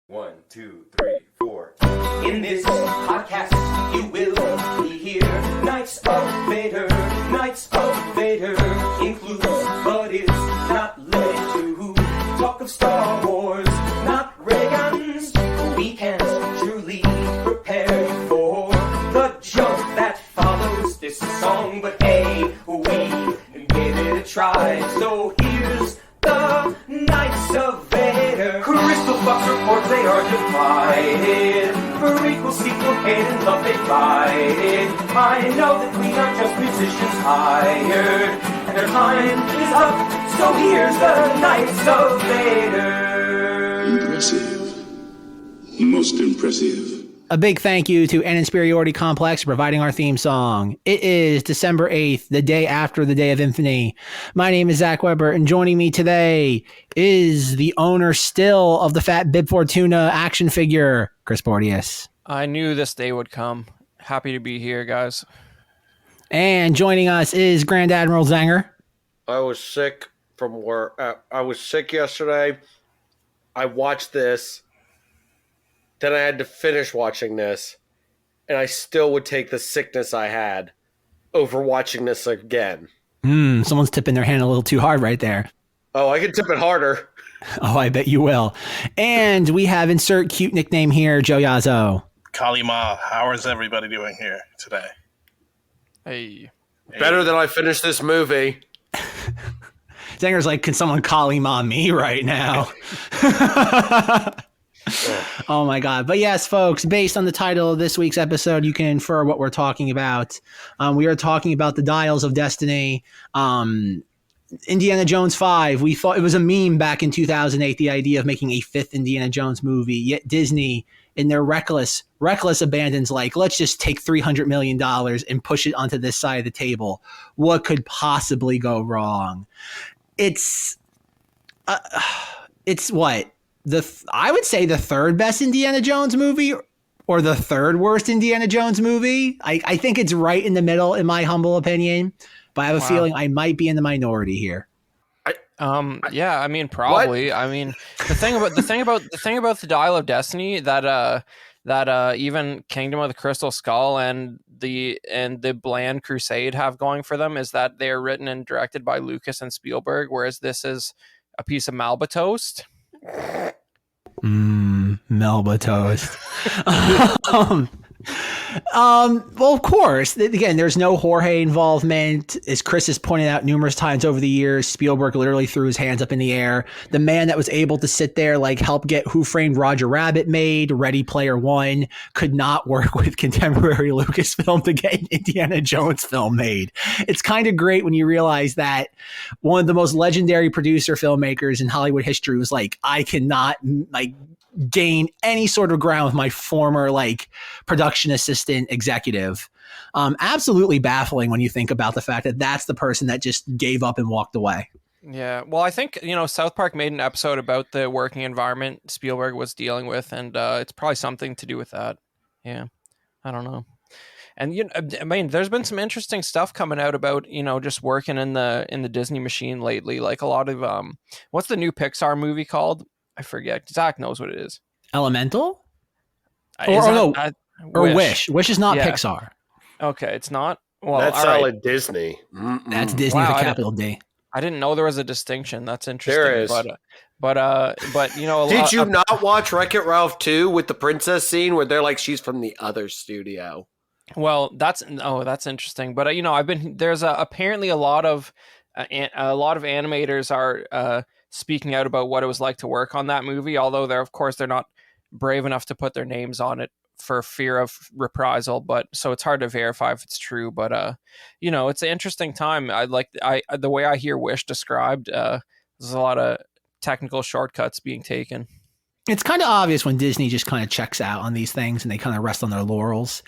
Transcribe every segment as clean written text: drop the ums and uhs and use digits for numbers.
1, 2, 3, 4. In this podcast, you will be here. Knights of Vader, Knights of Vader includes, but is not led to talk of Star Wars, not ray guns. We can't truly prepare you for the joke that follows this song, but hey, we gave it a try. So here's the Knights of Vader. Crystal Fox reports they are divided. Prequel, sequel, hate and love they fighted. I know that we are just musicians hired, and their time is up. So here's the Knights of Vader. Impressive. Most impressive. A big thank you to An Insperiority Complex for providing our theme song. It is December 8th, the day after the Day of Infamy. My name is Zack Weber, and joining me today is the owner still of the Fat Bib Fortuna action figure, Chris Porteous. I knew this day would come. Happy to be here, guys. And joining us is Grand Admiral Zenger. I was sick from work. I was sick yesterday. I watched this. Then I had to finish watching this, and I still would take the sickness I had over watching this again. Someone's tipping their hand a little too hard right there. Oh, I can tip it harder. Oh, I bet you will. And we have insert cute nickname here, Joe Yazzo. Kalima, how is everybody doing here today? Hey. Better than I finished this movie. Zenger's like, can someone call him on me right now? Oh my God. But yes, folks, based on the title of this week's episode, you can infer what we're talking about. We are talking about the Dials of Destiny. Indiana Jones 5. We thought it was a meme back in 2008, the idea of making a fifth Indiana Jones movie. Yet Disney, in their reckless abandon's like, let's just take $300 million and push it onto this side of the table. What could possibly go wrong? It's what? I would say the third best Indiana Jones movie or the third worst Indiana Jones movie. I think it's right in the middle, in my humble opinion, but I have a feeling I might be in the minority here. Yeah, I mean, probably. What? I mean, the thing about the Dial of Destiny that even Kingdom of the Crystal Skull and the Bland Crusade have going for them is that they're written and directed by Lucas and Spielberg, whereas this is a piece of Melba toast. Melba toast. Well, of course, again, there's no Jorge involvement. As Chris has pointed out numerous times over the years, Spielberg literally threw his hands up in the air. The man that was able to sit there, like, help get Who Framed Roger Rabbit made, Ready Player One, could not work with contemporary Lucasfilm to get an Indiana Jones film made. It's kind of great when you realize that one of the most legendary producer filmmakers in Hollywood history was like, I cannot, like, gain any sort of ground with my former, like, production assistant executive. Absolutely baffling when you think about the fact that that's the person that just gave up and walked away. Yeah, well, I think, South Park made an episode about the working environment Spielberg was dealing with, and it's probably something to do with that. Yeah, I don't know. And I mean, there's been some interesting stuff coming out about just working in the Disney machine lately. Like a lot of what's the new Pixar movie called? I forget. Zach knows what it is. Elemental? Wish. Wish is not Pixar. Okay, it's not? Well, that's solid Disney. That's Disney with a capital D. I didn't know there was a distinction. That's interesting. There is. But did you not watch Wreck-It Ralph 2 with the princess scene where they're like, she's from the other studio? Well, that's interesting. But there's apparently a lot of animators are speaking out about what it was like to work on that movie, although they're not brave enough to put their names on it for fear of reprisal, but so it's hard to verify if it's true. But it's an interesting time. The way I hear Wish described, there's a lot of technical shortcuts being taken. It's kind of obvious when Disney just kind of checks out on these things and they kind of rest on their laurels.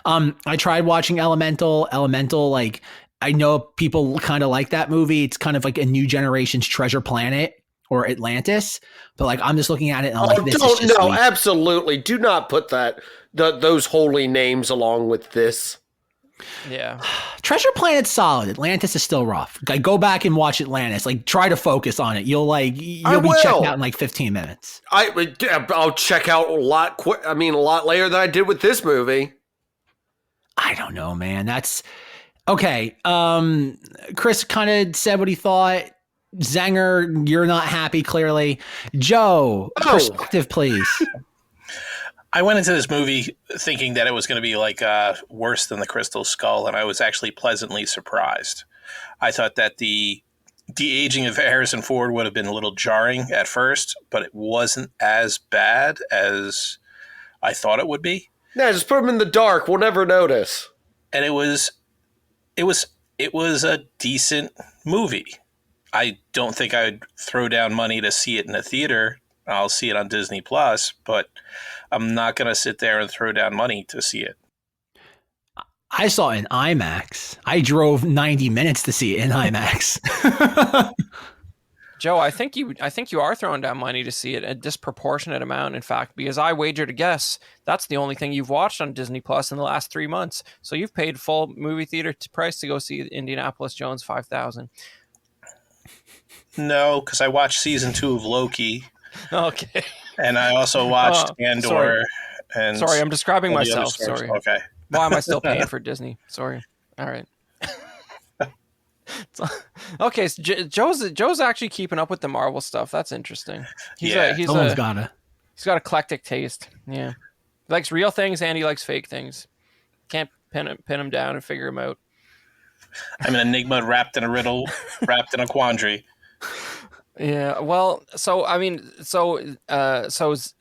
I tried watching Elemental, like, I know people kind of like that movie. It's kind of like a new generation's Treasure Planet or Atlantis, but like, I'm just looking at it and I'm like, this is just weak. Absolutely. Do not put those holy names along with this. Yeah. Treasure Planet's solid. Atlantis is still rough. Like, go back and watch Atlantis. Like, try to focus on it. You'll be checked out in like 15 minutes. I'll check out a lot later than I did with this movie. I don't know, man. That's okay. Chris kind of said what he thought. Zenger, you're not happy, clearly. Joe, perspective, please. I went into this movie thinking that it was going to be like worse than the Crystal Skull, and I was actually pleasantly surprised. I thought that the de-aging of Harrison Ford would have been a little jarring at first, but it wasn't as bad as I thought it would be. Yeah, just put him in the dark. We'll never notice. And it was a decent movie. I don't think I would throw down money to see it in a theater. I'll see it on Disney Plus, but I'm not going to sit there and throw down money to see it. I saw it in IMAX. I drove 90 minutes to see it in IMAX. Joe, I think you are throwing down money to see it, a disproportionate amount, in fact, because I wager to guess that's the only thing you've watched on Disney Plus in the last 3 months. So you've paid full movie theater price to go see Indianapolis Jones 5000. No, because I watched season 2 of Loki. Okay. And I also watched Andor. Sorry, I'm describing myself. Sorry. Okay. Why am I still paying for Disney? Sorry. All right. Okay, so Joe's actually keeping up with the Marvel stuff. That's interesting. He's got eclectic taste. Yeah, he likes real things and he likes fake things. Can't pin him down and figure him out. I'm an enigma wrapped in a riddle, wrapped in a quandary. Yeah, well, so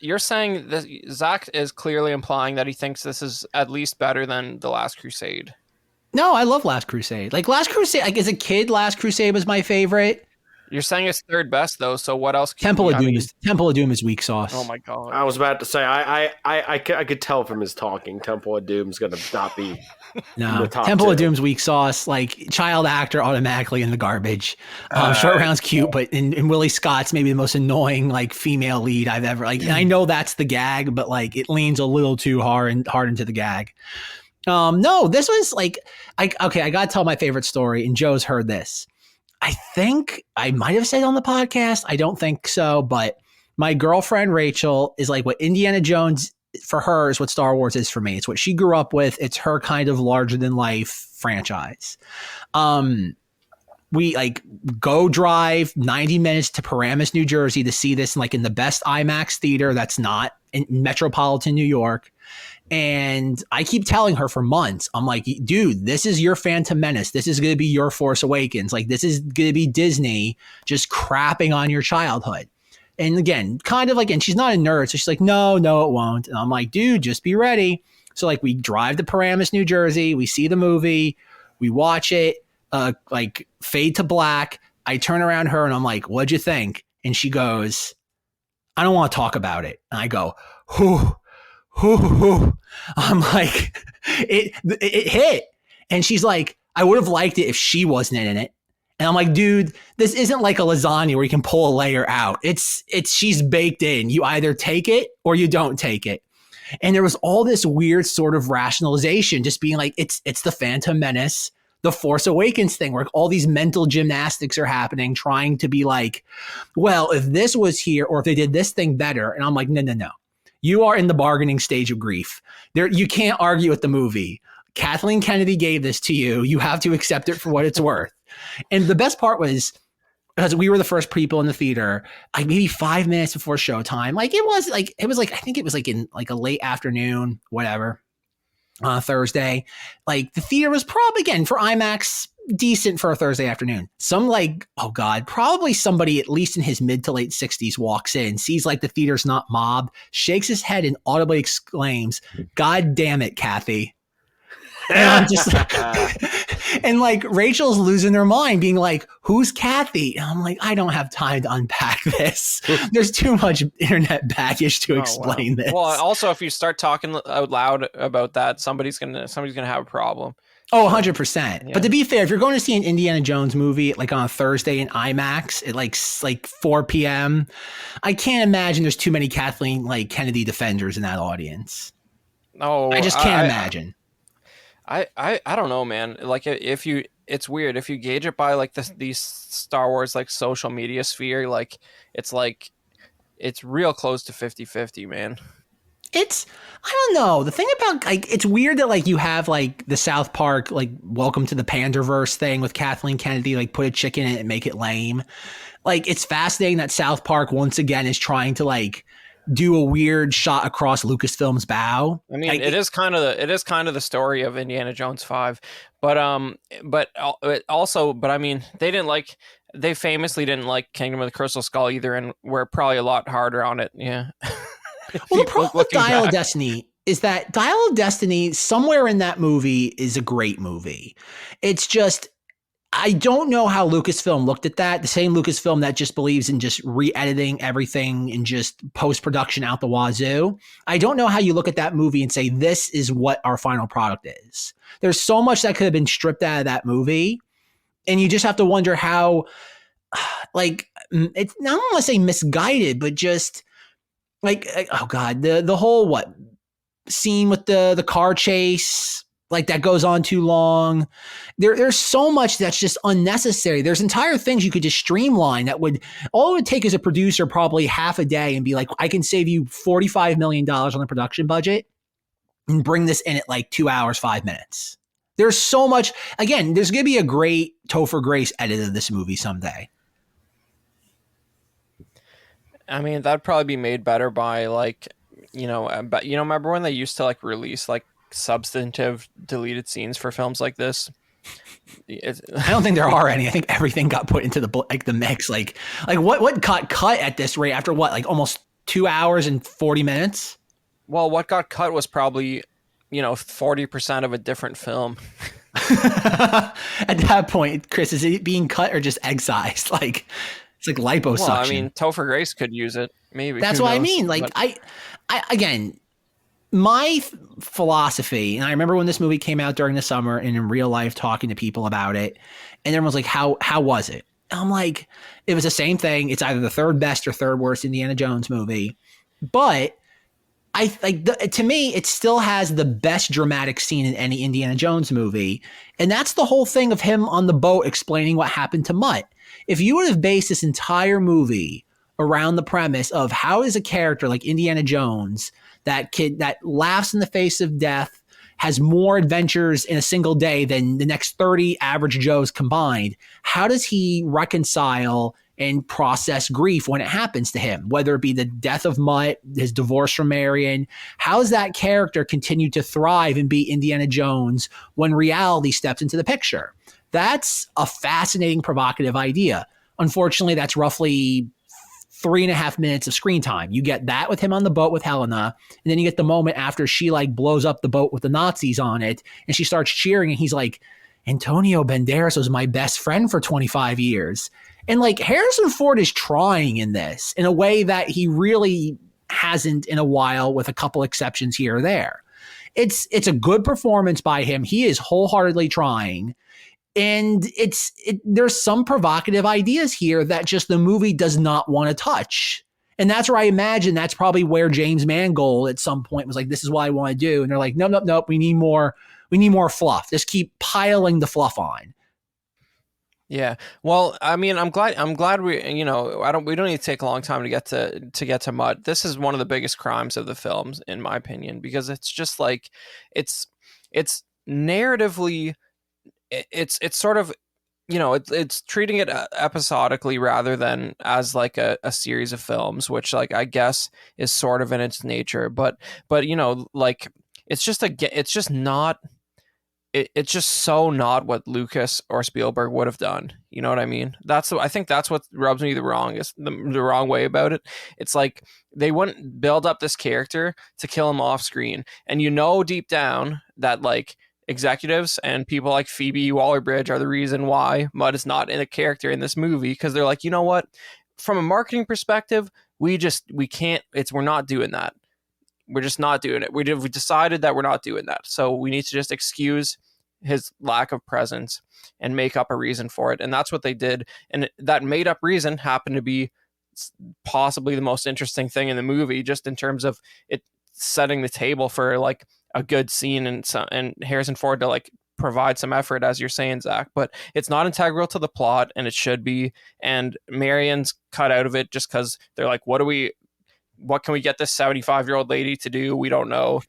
you're saying that Zack is clearly implying that he thinks this is at least better than The Last Crusade. No, I love Last Crusade. Like, Last Crusade, like, as a kid, Last Crusade was my favorite. You're saying it's third best, though, so what else? Temple of Doom is weak sauce. Oh, my God. I was about to say, I could tell from his talking, Temple of Doom's going to not be no, Temple of Doom's weak sauce. Like, child actor automatically in the garbage. Short Round's cute, but in Willie Scott's maybe the most annoying, like, female lead I've ever, like, I know that's the gag, but, like, it leans a little too hard into the gag. No, this was like, I got to tell my favorite story, and Joe's heard this. I think I might have said on the podcast. I don't think so, but my girlfriend Rachel is like what Indiana Jones for her is what Star Wars is for me. It's what she grew up with. It's her kind of larger than life franchise. We like go drive 90 minutes to Paramus, New Jersey to see this in the best IMAX theater that's not in metropolitan New York. And I keep telling her for months, I'm like, dude, this is your Phantom Menace. This is going to be your Force Awakens. Like, this is going to be Disney just crapping on your childhood. And again, kind of like, and she's not a nerd. So she's like, no, it won't. And I'm like, dude, just be ready. So like we drive to Paramus, New Jersey. We see the movie. We watch it, like fade to black. I turn around her and I'm like, what'd you think? And she goes, I don't want to talk about it. And I go, whew. I'm like, it hit. And she's like, I would have liked it if she wasn't in it. And I'm like, dude, this isn't like a lasagna where you can pull a layer out. It's she's baked in. You either take it or you don't take it. And there was all this weird sort of rationalization, just being like, it's the Phantom Menace, the Force Awakens thing, where all these mental gymnastics are happening, trying to be like, well, if this was here or if they did this thing better. And I'm like, no. You are in the bargaining stage of grief. You can't argue with the movie. Kathleen Kennedy gave this to you. You have to accept it for what it's worth. And the best part was, because we were the first people in the theater, like maybe 5 minutes before showtime. Like it was like I think it was like in like a late afternoon, whatever, on a Thursday. Like the theater was probably, again, for IMAX, decent for a Thursday afternoon. Some like, oh God, probably somebody at least in his mid to late 60s walks in, sees like the theater's not mobbed, shakes his head and audibly exclaims, God damn it, Kathy. And I'm just like, and like Rachel's losing her mind being like, who's Kathy? And I'm like, I don't have time to unpack this. There's too much internet baggage to explain this. Well, also if you start talking out loud about that, somebody's gonna have a problem. Oh, 100%. Yeah. But to be fair, if you're going to see an Indiana Jones movie like on a Thursday in IMAX at like 4 p.m., I can't imagine there's too many Kathleen Kennedy defenders in that audience. Oh, I just can't imagine. I don't know, man. Like if you, it's weird if you gauge it by like these Star Wars like social media sphere, like it's real close to 50-50, man. It's, I don't know. The thing about, like, it's weird that, like, you have, like, the South Park, like, welcome to the Panderverse thing with Kathleen Kennedy, like, put a chick in it and make it lame. Like, it's fascinating that South Park, once again, is trying to, like, do a weird shot across Lucasfilm's bow. I mean, like, it is kind of the story of Indiana Jones 5, but I mean, they famously didn't like Kingdom of the Crystal Skull either, and were probably a lot harder on it. Yeah. Well, the problem with Dial of Destiny is that Dial of Destiny, somewhere in that movie, is a great movie. It's just, I don't know how Lucasfilm looked at that. The same Lucasfilm that just believes in just re-editing everything and just post-production out the wazoo. I don't know how you look at that movie and say, this is what our final product is. There's so much that could have been stripped out of that movie. And you just have to wonder how, like, it's, I don't want to say misguided, but just, like, oh God, the whole scene with the car chase, like, that goes on too long. There's so much that's just unnecessary. There's entire things you could just streamline that all it would take as a producer probably half a day and be like, I can save you $45 million on the production budget and bring this in at like 2 hours, 5 minutes. There's so much. Again, there's going to be a great Topher Grace edit of this movie someday. I mean, that'd probably be made better by like, but remember when they used to like release like substantive deleted scenes for films like this? I don't think there are any. I think everything got put into the mix. Like what got cut at this rate after what, like almost 2 hours and 40 minutes? Well, what got cut was probably, 40% of a different film. At that point, Chris, is it being cut or just excised? Like, it's like liposuction. Well, I mean, Topher Grace could use it. Maybe. That's what I mean. Like, I again, my philosophy, and I remember when this movie came out during the summer and in real life talking to people about it, and everyone was like, how was it? And I'm like, it was the same thing. It's either the third best or third worst Indiana Jones movie. But to me, it still has the best dramatic scene in any Indiana Jones movie. And that's the whole thing of him on the boat explaining what happened to Mutt. If you would have based this entire movie around the premise of how is a character like Indiana Jones, that kid that laughs in the face of death, has more adventures in a single day than the next 30 average Joes combined, how does he reconcile and process grief when it happens to him, whether it be the death of Mutt, his divorce from Marion? How does that character continue to thrive and be Indiana Jones when reality steps into the picture? That's a fascinating, provocative idea. Unfortunately, that's roughly 3.5 minutes of screen time. You get that with him on the boat with Helena, and then you get the moment after she like blows up the boat with the Nazis on it, and she starts cheering, and he's like, Antonio Banderas was my best friend for 25 years. And like Harrison Ford is trying in this in a way that he really hasn't in a while, with a couple exceptions here or there. It's a good performance by him. He is wholeheartedly trying. And there's some provocative ideas here that just the movie does not want to touch. And that's where I imagine that's probably where James Mangold at some point was like, this is what I want to do. And they're like, nope. We need more fluff. Just keep piling the fluff on. Yeah. Well, I mean, I'm glad we, we don't need to take a long time to get to Mutt. This is one of the biggest crimes of the films, in my opinion, because it's just like, it's narratively, it's sort of, it's treating it episodically rather than as like a series of films, which like I guess is sort of in its nature, but like it's just so not what Lucas or Spielberg would have done. You know what I mean? I think that's what rubs me the wrong way about it. It's like they wouldn't build up this character to kill him off screen, and deep down that like executives and people like Phoebe Waller-Bridge are the reason why Mutt is not in a character in this movie, because they're like, you know what? From a marketing perspective, we can't. We're not doing that. We're just not doing it. We decided that we're not doing that. So we need to just excuse his lack of presence and make up a reason for it. And that's what they did. And that made up reason happened to be possibly the most interesting thing in the movie, just in terms of it setting the table for like a good scene and Harrison Ford to like provide some effort, as you're saying, Zach, but it's not integral to the plot, and it should be. And Marion's cut out of it just because they're like, what can we get this 75-year-old lady to do? We don't know.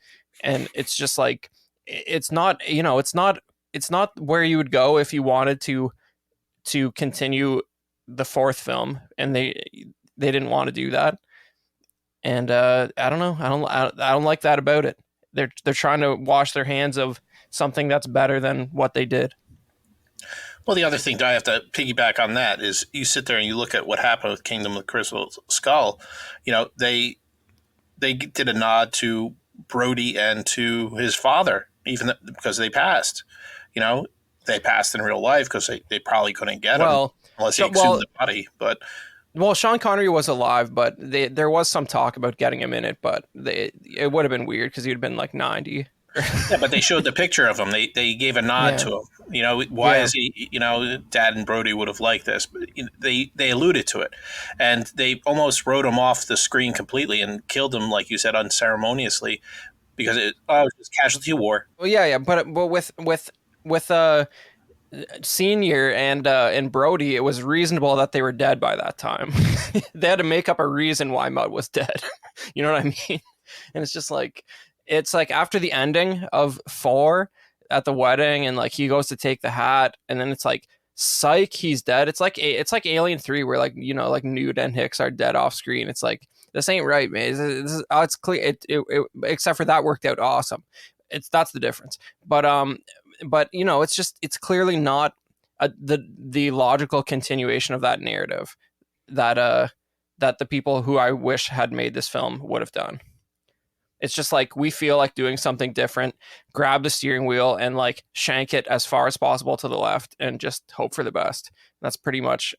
And it's just like, it's not, it's not where you would go if you wanted to continue the fourth film, and they didn't want to do that. And I don't know. I don't like that about it. They're trying to wash their hands of something that's better than what they did. Well, the other thing I have to piggyback on that is you sit there and you look at what happened with Kingdom of the Crystal Skull. They did a nod to Brody and to his father, even because they passed. They passed in real life because they probably couldn't get him unless he exhumed the body. But Sean Connery was alive, but there was some talk about getting him in it, but it would have been weird because he'd have been like 90. Yeah, but they showed the picture of him. They gave a nod to him. Why is he? Dad and Brody would have liked this. But they alluded to it, and they almost wrote him off the screen completely and killed him, like you said, unceremoniously, because it was just casualty of war. Well, yeah, but with Senior and Brody, it was reasonable that they were dead by that time. They had to make up a reason why Mutt was dead. You know what I mean? And it's just like, it's like after the ending of 4 at the wedding, and like he goes to take the hat, and then it's like, psych, he's dead. It's like Alien 3, where like like Newt and Hicks are dead off screen. It's like, this ain't right, man. It's clear. It except for that worked out awesome. That's the difference. But it's clearly not the logical continuation of that narrative that the people who I wish had made this film would have done. It's just like, we feel like doing something different, grab the steering wheel and like shank it as far as possible to the left and just hope for the best. That's pretty much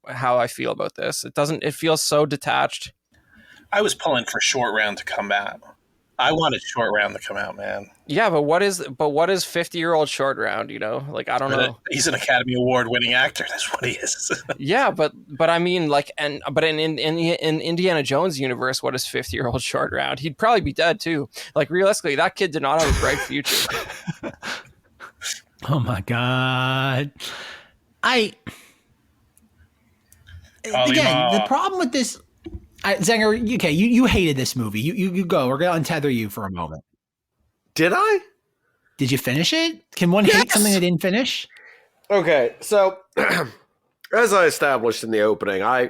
how I feel about this. It feels so detached. I was pulling for Short Round to come out. I wanted Short Round to come out, man. Yeah, but what is 50-year-old Short Round? Like, I don't know. He's an Academy Award winning actor. That's what he is. Yeah, but I mean, like, but in Indiana Jones universe, what is 50-year-old Short Round? He'd probably be dead too. Like, realistically, that kid did not have a bright future. Oh my God. The problem with this, Zenger, okay, you hated this movie. You go. We're going to untether you for a moment. Did I? Did you finish it? Can one hate something they didn't finish? Okay, so as I established in the opening, I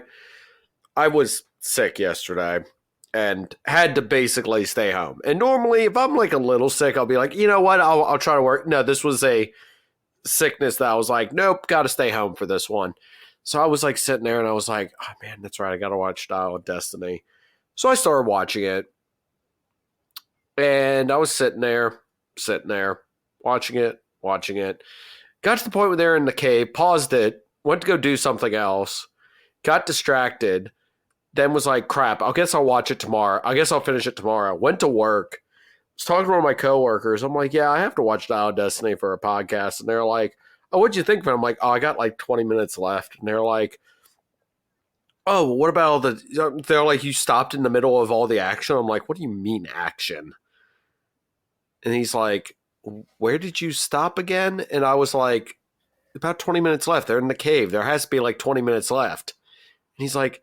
was sick yesterday and had to basically stay home. And normally, if I'm like a little sick, I'll be like, you know what, I'll try to work. No, this was a sickness that I was like, nope, got to stay home for this one. So I was like sitting there and I was like, oh man, that's right, I got to watch Dial of Destiny. So I started watching it. And I was sitting there, watching it. Got to the point where they're in the cave, paused it, went to go do something else, got distracted, then was like, crap, I guess I'll watch it tomorrow. I guess I'll finish it tomorrow. Went to work, was talking to one of my coworkers. I'm like, yeah, I have to watch Dial of Destiny for a podcast. And they're like, oh, what'd you think of it? I'm like, oh, I got like 20 minutes left. And they're like, oh, what about all the, they're like, you stopped in the middle of all the action? I'm like, what do you mean action? And he's like, where did you stop again? And I was like, about 20 minutes left. They're in the cave. There has to be like 20 minutes left. And he's like,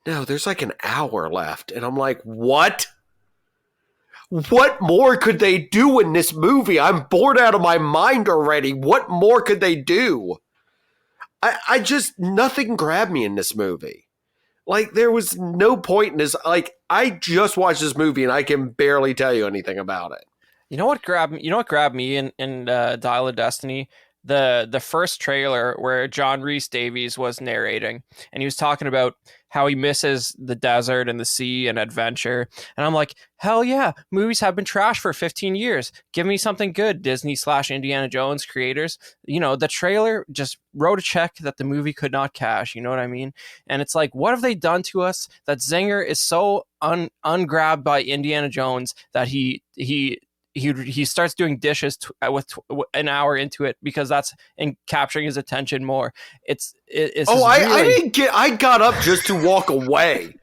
no, there's like an hour left. And I'm like, what? What more could they do in this movie? I'm bored out of my mind already. What more could they do? I just, nothing grabbed me in this movie. Like, there was no point in this. Like, I just watched this movie and I can barely tell you anything about it. You know what grabbed me in Dial of Destiny? The first trailer where John Rhys Davies was narrating, and he was talking about how he misses the desert and the sea and adventure. And I'm like, hell yeah, movies have been trash for 15 years. Give me something good, Disney/Indiana Jones creators. The trailer just wrote a check that the movie could not cash. You know what I mean? And it's like, what have they done to us that Zenger is so ungrabbed by Indiana Jones that he he starts doing dishes with an hour into it because that's in capturing his attention more. It's I got up just to walk away.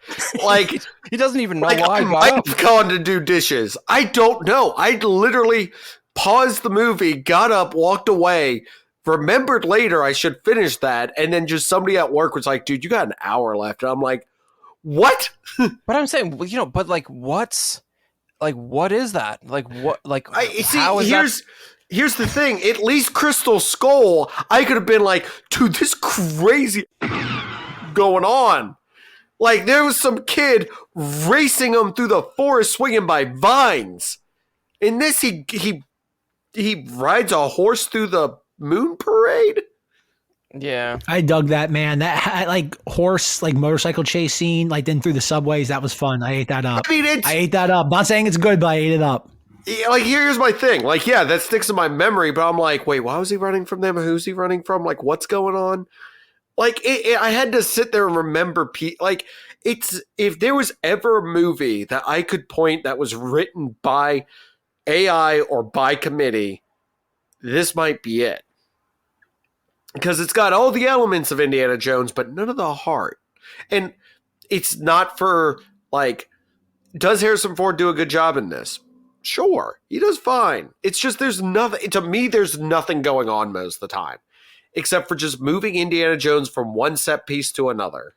Like he doesn't even know like, why I he got might up. have gone to do dishes. I don't know. I literally paused the movie, got up, walked away, remembered later I should finish that, and then just somebody at work was like, dude, you got an hour left. And I'm like, what? But I'm saying, but like, what is that? Like, what? Like, how is that? Here's the thing. At least Crystal Skull, I could have been like, dude, this crazy going on. Like, there was some kid racing him through the forest swinging by vines. In this, he rides a horse through the moon parade. Yeah, I dug that, man. That like horse, like motorcycle chase scene, like then through the subways. That was fun. I ate that up. I mean, I ate that up. Not saying it's good, but I ate it up. Like, here's my thing. Like, yeah, that sticks in my memory, but I'm like, wait, why was he running from them? Who's he running from? Like, what's going on? Like, I had to sit there and remember. Like, if there was ever a movie that I could point that was written by AI or by committee, this might be it. Because it's got all the elements of Indiana Jones, but none of the heart. And it's not for, like, does Harrison Ford do a good job in this? Sure, he does fine. It's just there's nothing, to me, there's nothing going on most of the time. Except for just moving Indiana Jones from one set piece to another.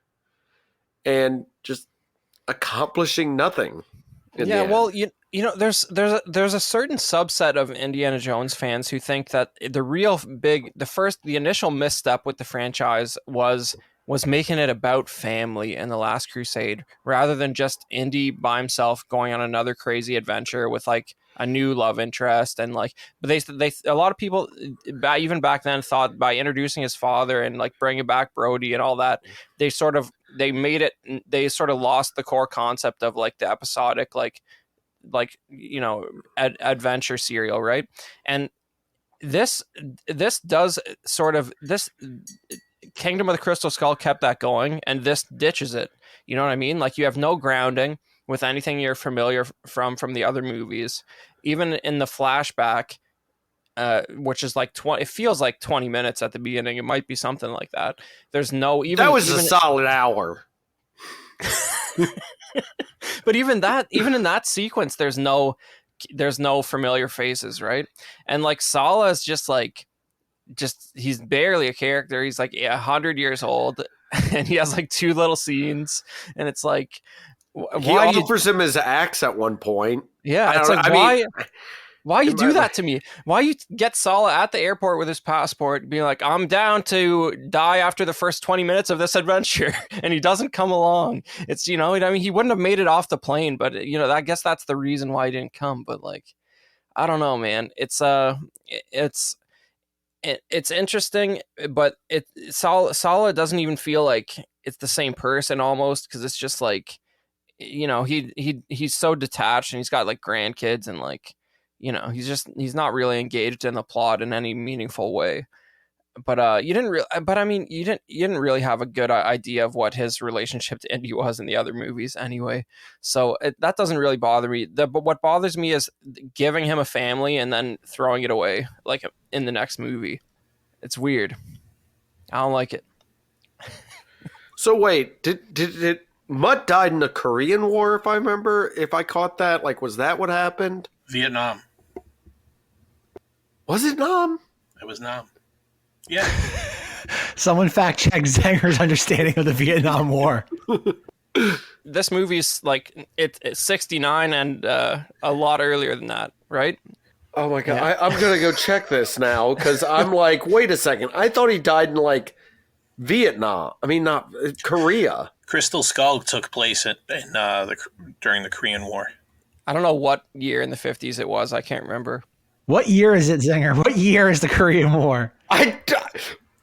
And just accomplishing nothing. Yeah, well, there's a certain subset of Indiana Jones fans who think that the initial misstep with the franchise was making it about family in The Last Crusade rather than just Indy by himself going on another crazy adventure with like a new love interest. And like, but they a lot of people even back then thought by introducing his father and like bringing back Brody and all that, they sort of lost the core concept of like the episodic adventure serial, right? And this does sort of this Kingdom of the Crystal Skull kept that going, and this ditches it. You know what I mean? Like, you have no grounding with anything you're familiar from the other movies. Even in the flashback, which is like 20, it feels like 20 minutes at the beginning. It might be something like that. There's no even that was a solid hour. But even in that sequence, there's no familiar faces, right? And like Sala is just he's barely a character. He's like 100 years old, and he has like 2 little scenes, and it's like, he offers him his axe at one point. Yeah, it's like, why you do that to me? Why you get Sala at the airport with his passport, being like, I'm down to die after the first 20 minutes of this adventure, and he doesn't come along. It's, I mean, he wouldn't have made it off the plane, but I guess that's the reason why he didn't come. But like, I don't know, man. It's interesting, but Sala doesn't even feel like it's the same person almost, because it's just like, he's so detached, and he's got like grandkids, and like, he's not really engaged in the plot in any meaningful way. But you didn't really have a good idea of what his relationship to Indy was in the other movies anyway. So that doesn't really bother me. But what bothers me is giving him a family and then throwing it away like in the next movie. It's weird. I don't like it. So wait, did Mutt died in the Korean War, if I caught that? Like, was that what happened? Vietnam. Was it Nam? It was Nam. Yeah. Someone fact check Zenger's understanding of the Vietnam War. This movie's like it's 69 and a lot earlier than that, right? Oh my god, yeah. I'm gonna go check this now, because I'm like, wait a second, I thought he died in like Vietnam. I mean, not Korea. Crystal Skull took place during the Korean War. I don't know what year in the 50s it was. I can't remember. What year is it, Zenger? What year is the Korean War?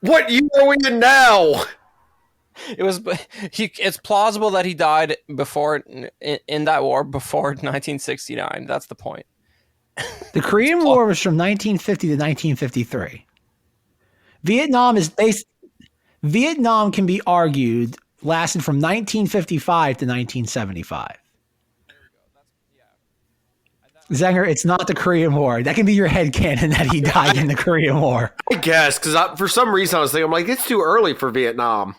What year are we in now? It's plausible that he died before in that war before 1969. That's the point. The Korean War was from 1950 to 1953. Vietnam can be argued lasted from 1955 to 1975. Zenger, it's not the Korean War. That can be your headcanon that he died in the Korean War. I guess, because for some reason I was thinking, I'm like, it's too early for Vietnam.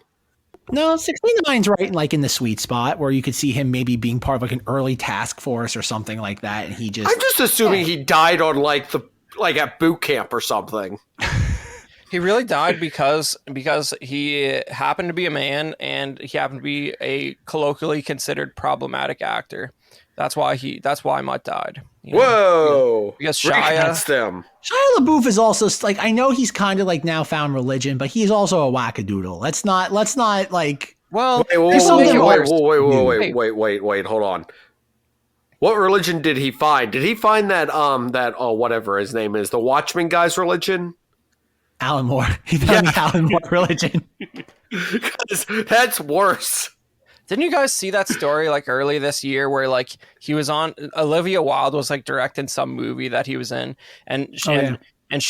No, 69's right like in the sweet spot where you could see him maybe being part of like an early task force or something like that, and he just I'm just assuming he died on like at boot camp or something. He really died because he happened to be a man and he happened to be a colloquially considered problematic actor. That's why Mutt died. You know? Whoa! Because Shia, them. Shia LaBeouf is also like, I know he's kind of like now found religion, but he's also a wackadoodle. Let's not like. Well, wait, hold on. What religion did he find? Did he find that whatever his name is, the Watchmen guy's religion? Alan Moore. He found the Alan Moore religion. That's worse. Didn't you guys see that story like early this year where like he was on Olivia Wilde was like directing some movie that he was in and she did an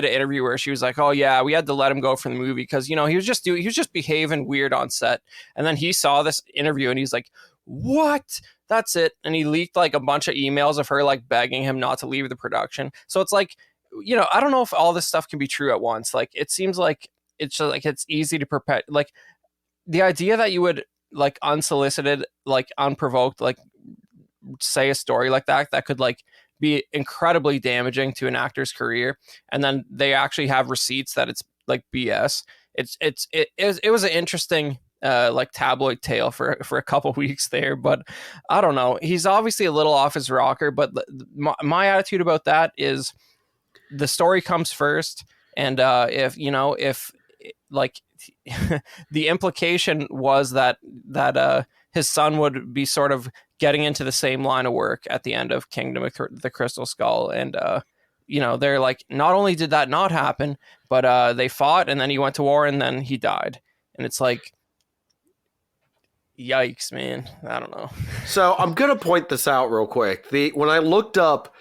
interview where she was like, oh yeah, we had to let him go from the movie because, you know, he was just behaving weird on set. And then he saw this interview and he's like, what? That's it. And he leaked like a bunch of emails of her like begging him not to leave the production. So it's like, you know, I don't know if all this stuff can be true at once. Like it seems like it's just, like it's easy to like the idea that you would like unsolicited, like unprovoked, like say a story like that could like be incredibly damaging to an actor's career, and then they actually have receipts that it's like BS. It was an interesting like tabloid tale for a couple weeks there, but I don't know. He's obviously a little off his rocker, but my attitude about that is the story comes first, and if like the implication was that his son would be sort of getting into the same line of work at the end of Kingdom of the Crystal Skull, and they're like, not only did that not happen, but they fought and then he went to war and then he died, and it's like, yikes, man. I don't know. So I'm gonna point this out real quick. When I looked up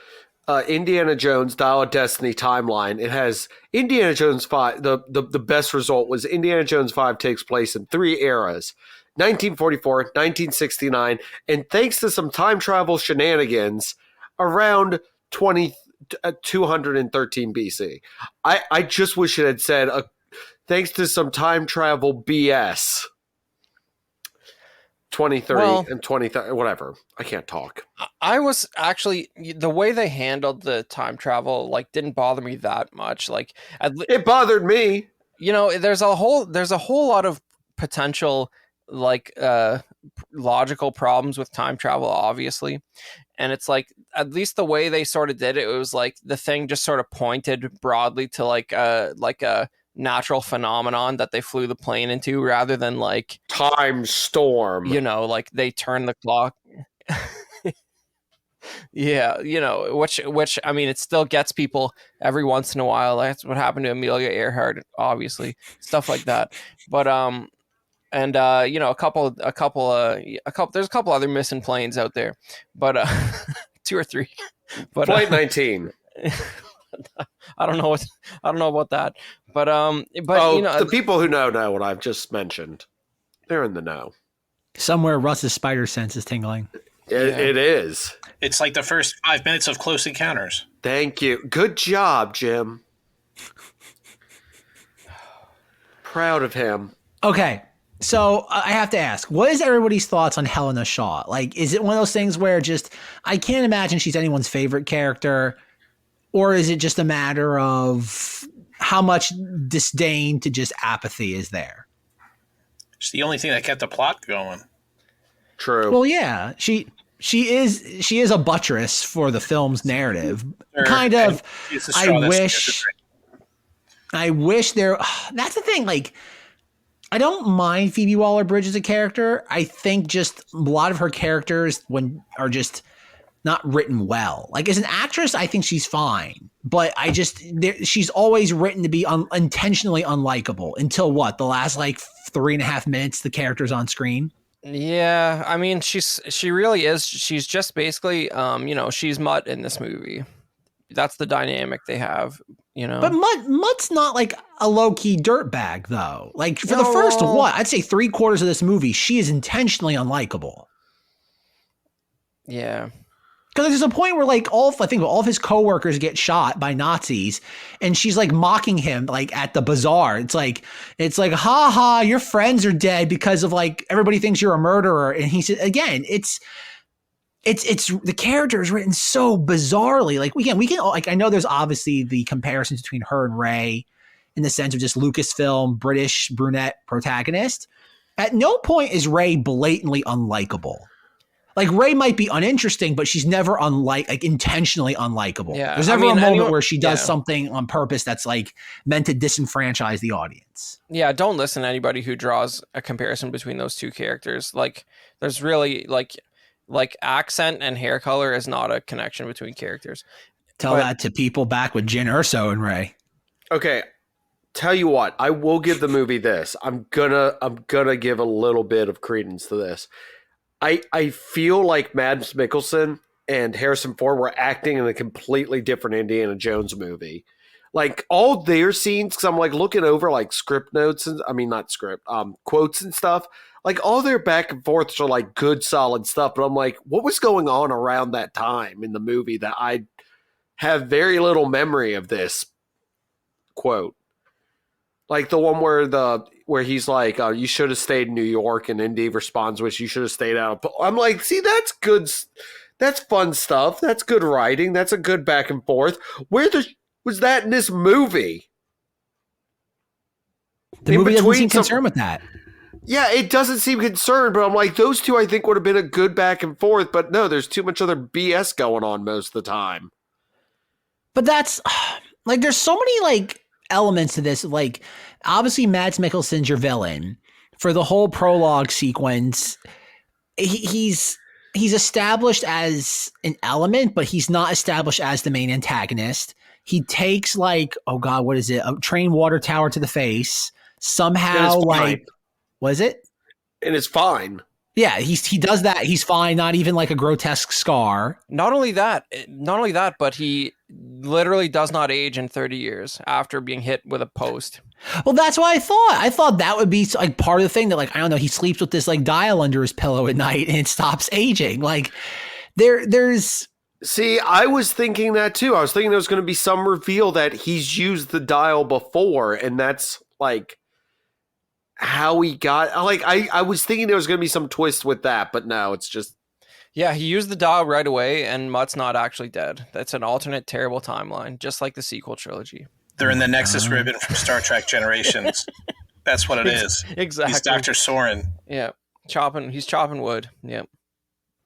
Indiana Jones Dial of Destiny timeline, it has Indiana Jones 5. The best result was Indiana Jones 5 takes place in 3 eras: 1944, 1969, and thanks to some time travel shenanigans, around 213 BC. I just wish it had said thanks to some time travel BS. 2030 and 2030, whatever. I can't talk. I was actually, the way they handled the time travel like didn't bother me that much. Like it bothered me. You know, there's a whole lot of potential like logical problems with time travel, obviously. And it's like, at least the way they sort of did it, it was like the thing just sort of pointed broadly to like a natural phenomenon that they flew the plane into, rather than like time storm, you know, like they turn the clock. Yeah, you know, which I mean, it still gets people every once in a while. That's what happened to Amelia Earhart, obviously, stuff like that. But and you know, there's a couple other missing planes out there, but 2 or 3. But Flight 19. I don't know about that, but you know, the people who know what I've just mentioned. They're in the know. Somewhere Russ's spider sense is tingling. It is. It's like the first 5 minutes of Close Encounters. Thank you. Good job, Jim. Proud of him. Okay. So I have to ask, what is everybody's thoughts on Helena Shaw? Like, is it one of those things where just, I can't imagine she's anyone's favorite character, or is it just a matter of how much disdain to just apathy is there? It's the only thing that kept the plot going. True. Well, yeah, she is a buttress for the film's narrative. Kind of. I wish there. That's the thing. Like, I don't mind Phoebe Waller-Bridge as a character. I think just a lot of her characters are just not written well. Like, as an actress, I think she's fine, but she's always written to be intentionally unlikable until the last like 3.5 minutes the character's on screen. Yeah, I mean, she really is. She's just basically, you know, she's Mutt in this movie. That's the dynamic they have, you know. But Mutt's not like a low-key dirtbag, though. Like, for the first, I'd say 3/4 of this movie, she is intentionally unlikable. Yeah. Because there's a point where like all of his coworkers get shot by Nazis, and she's like mocking him like at the bazaar. It's like ha ha, your friends are dead because of like everybody thinks you're a murderer. And he said again, it's the character is written so bizarrely. Like we can like I know there's obviously the comparisons between her and Rey in the sense of just Lucasfilm British brunette protagonist. At no point is Rey blatantly unlikable. Like Rey might be uninteresting, but she's never intentionally unlikable. Yeah, There's never a moment where she does something on purpose that's like meant to disenfranchise the audience. Yeah, don't listen to anybody who draws a comparison between those two characters. Like there's really like accent and hair color is not a connection between characters. Tell that to people back with Jyn Erso and Rey. Okay, tell you what, I will give the movie this. I'm gonna give a little bit of credence to this. I feel like Mads Mikkelsen and Harrison Ford were acting in a completely different Indiana Jones movie. Like all their scenes, because I'm like looking over like script notes and quotes and stuff. Like all their back and forths are like good, solid stuff. But I'm like, what was going on around that time in the movie that I have very little memory of this quote? Like the one where he's like, you should have stayed in New York, and Indy responds with, you should have stayed out. I'm like, see, that's good. That's fun stuff. That's good writing. That's a good back and forth. Where was that in this movie? The movie doesn't seem concerned with that. Yeah, it doesn't seem concerned, but I'm like, those two I think would have been a good back and forth, but no, there's too much other BS going on most of the time. But that's like, there's so many like elements to this. Like obviously Mads Mikkelsen's your villain for the whole prologue sequence. He's established as an element, but he's not established as the main antagonist. He takes like, oh God, what is it? A train water tower to the face. Somehow like, was it? And it's fine. Yeah, he does that. He's fine. Not even like a grotesque scar. Not only that, but he literally does not age in 30 years after being hit with a post. Well, that's what I thought. I thought that would be like part of the thing that like, I don't know, he sleeps with this like dial under his pillow at night and it stops aging. Like there's. See, I was thinking that too. I was thinking there was going to be some reveal that he's used the dial before, and that's like how he got, like, I was thinking there was going to be some twist with that, but no, it's just. Yeah, he used the dial right away, and Mutt's not actually dead. That's an alternate terrible timeline, just like the sequel trilogy. They're in the Nexus ribbon from Star Trek Generations. That's what it is. Exactly. He's Dr. Soren. Yeah, he's chopping wood. Yep.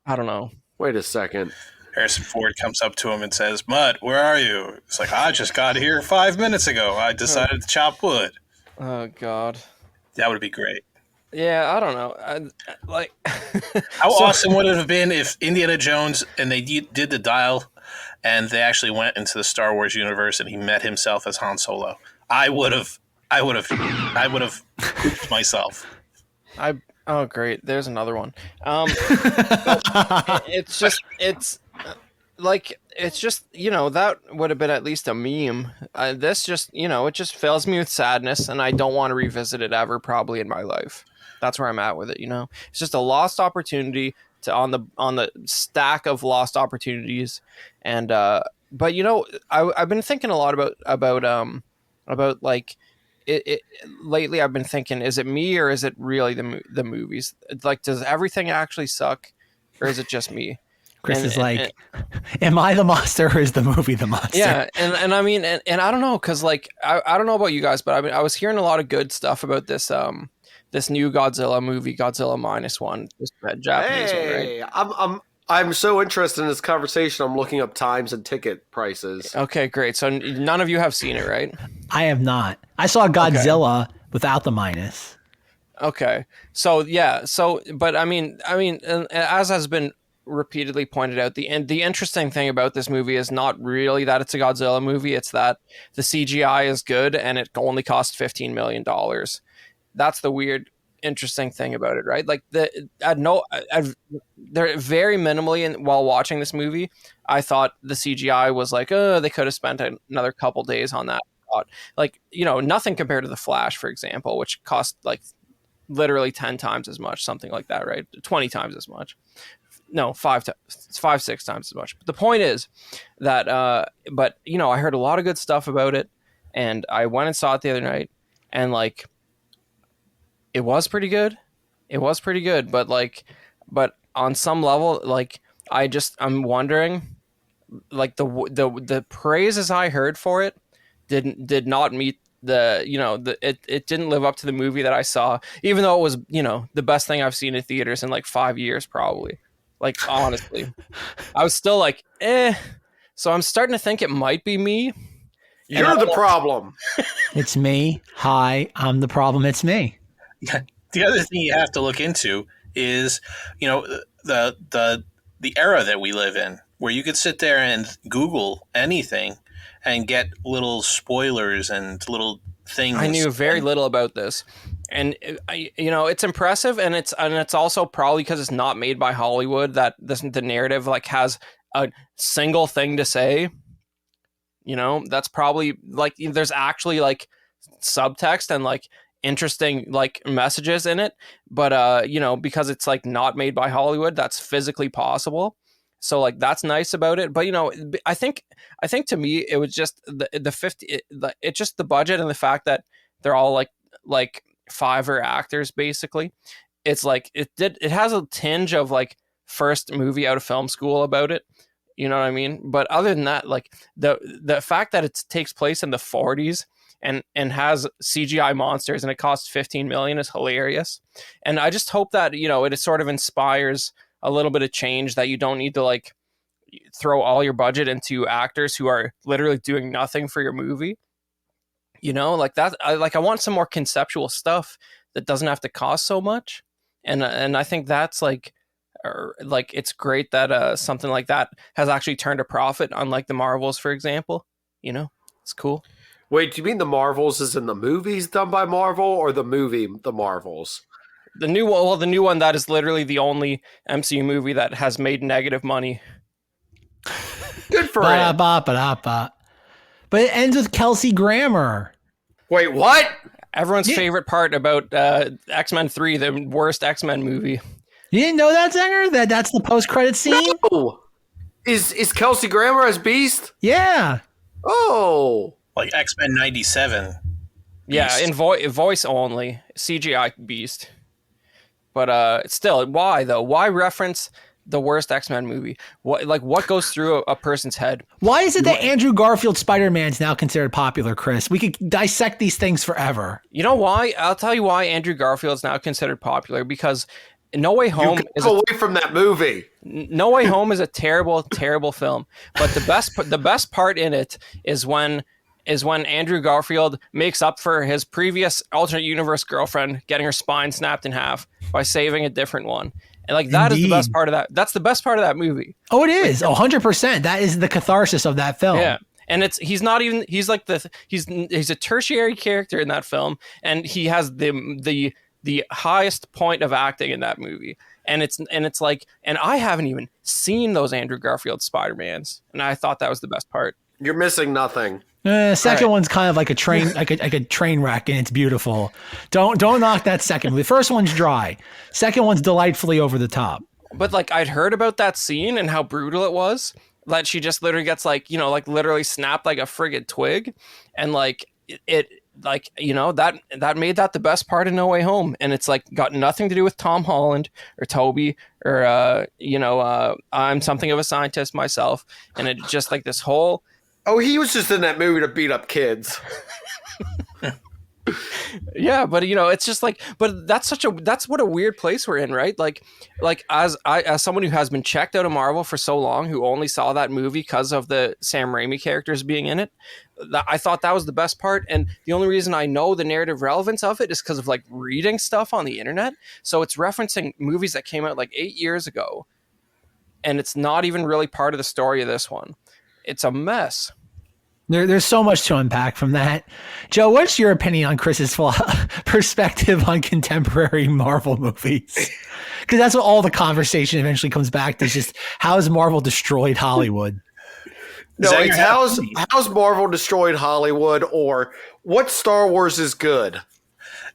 I don't know. Wait a second. Harrison Ford comes up to him and says, Mutt, where are you? It's like, I just got here 5 minutes ago. I decided to chop wood. Oh, God. That would be great. Yeah, I don't know. How awesome would it have been if Indiana Jones and they did the dial and they actually went into the Star Wars universe and he met himself as Han Solo? I would have pooped myself. Oh, great. There's another one. It's just, that would have been at least a meme. This just, it just fills me with sadness, and I don't want to revisit it ever, probably in my life. That's where I'm at with it. It's just a lost opportunity on the stack of lost opportunities. And, but I've been thinking a lot about like it lately. I've been thinking, is it me or is it really the movies? Like, does everything actually suck, or is it just me? Chris is like, am I the monster or is the movie the monster? Yeah, and I mean, and I don't know, because like I don't know about you guys, but I mean, I was hearing a lot of good stuff about this this new Godzilla movie, Godzilla -1, this Japanese one, right? I'm so interested in this conversation. I'm looking up times and ticket prices. Okay, great. So none of you have seen it, right? I have not. I saw Godzilla without the minus. Okay, so yeah, but I mean, as has been repeatedly pointed out, the interesting thing about this movie is not really that it's a Godzilla movie, it's that the CGI is good and it only cost $15 million. That's the weird, interesting thing about it, right? Like they're very minimally, while watching this movie, I thought the CGI was like, they could have spent another couple days on that. Like, nothing compared to The Flash, for example, which cost like literally 10 times as much, something like that, right? 20 times as much. No, 6 times as much. But the point is that, but you know, I heard a lot of good stuff about it, and I went and saw it the other night, and like, it was pretty good. It was pretty good, but but on some level, like, I'm wondering, like the praises I heard for it did not meet it didn't live up to the movie that I saw, even though it was, you know, the best thing I've seen in theaters in like 5 years, probably. Like, honestly, I was still like, eh. So I'm starting to think it might be me. You're the problem. It's me. Hi, I'm the problem. It's me. The other thing you have to look into is, you know, the era that we live in, where you could sit there and Google anything and get little spoilers and little things. I knew very little about this, and you know, it's impressive, and it's also probably because it's not made by Hollywood that the narrative like has a single thing to say. You know, that's probably like there's actually like subtext and like interesting like messages in it, but you know, because it's like not made by Hollywood, that's physically possible. So like that's nice about it. But you know, I think to me it was just it's just the budget and the fact that they're all like Fiverr actors basically. It's like it has a tinge of like first movie out of film school about it. You know what I mean? But other than that, like the fact that it takes place in the 40s and has CGI monsters and it costs $15 million is hilarious. And I just hope that, you know, it sort of inspires a little bit of change, that you don't need to like throw all your budget into actors who are literally doing nothing for your movie. You know, like that. I want some more conceptual stuff that doesn't have to cost so much. And I think that's like it's great that something like that has actually turned a profit, unlike the Marvels, for example. You know, it's cool. Wait, do you mean the Marvels is in the movies done by Marvel, or the movie The Marvels? The new one that is literally the only MCU movie that has made negative money. Good for it. But it ends with Kelsey Grammer. Wait, what? Everyone's favorite part about X-Men 3, the worst X-Men movie. You didn't know that, Zenger? That's the post-credit scene? No. Is Kelsey Grammer as Beast? Yeah. Oh. Like X-Men 97. Yeah, in voice only. CGI Beast. But still, why though? Why reference the worst X-Men movie? What goes through a person's head? Why is it that Andrew Garfield Spider-Man's now considered popular, Chris? We could dissect these things forever. You know why? I'll tell you why Andrew Garfield's now considered popular, because No Way Home is away from that movie. No Way Home is a terrible, terrible film. But the best part in it is when Andrew Garfield makes up for his previous alternate universe girlfriend getting her spine snapped in half by saving a different one. And like that is the best part of that. That's the best part of that movie. Oh, it is. 100%. That is the catharsis of that film. Yeah. And he's a tertiary character in that film, and he has the highest point of acting in that movie. And it's like, and I haven't even seen those Andrew Garfield Spider-Mans, and I thought that was the best part. You're missing nothing. Second one's kind of like a train, like a train wreck, and it's beautiful. Don't knock that second. The first one's dry. Second one's delightfully over the top. But like I'd heard about that scene and how brutal it was. That she just literally gets like, you know, like literally snapped like a friggin' twig, and like it like, you know, that made that the best part of No Way Home. And it's like got nothing to do with Tom Holland or Toby or I'm something of a scientist myself, and it just like this whole. Oh, he was just in that movie to beat up kids. Yeah, but you know, it's just like, but that's what a weird place we're in, right? Like as someone who has been checked out of Marvel for so long, who only saw that movie because of the Sam Raimi characters being in it, I thought that was the best part. And the only reason I know the narrative relevance of it is because of like reading stuff on the internet. So it's referencing movies that came out like 8 years ago, and it's not even really part of the story of this one. It's a mess. There's so much to unpack from that. Joe, what's your opinion on Chris's perspective on contemporary Marvel movies? Because that's what all the conversation eventually comes back to, is just how has Marvel destroyed Hollywood? No, it's how's Marvel destroyed Hollywood, or what Star Wars is good?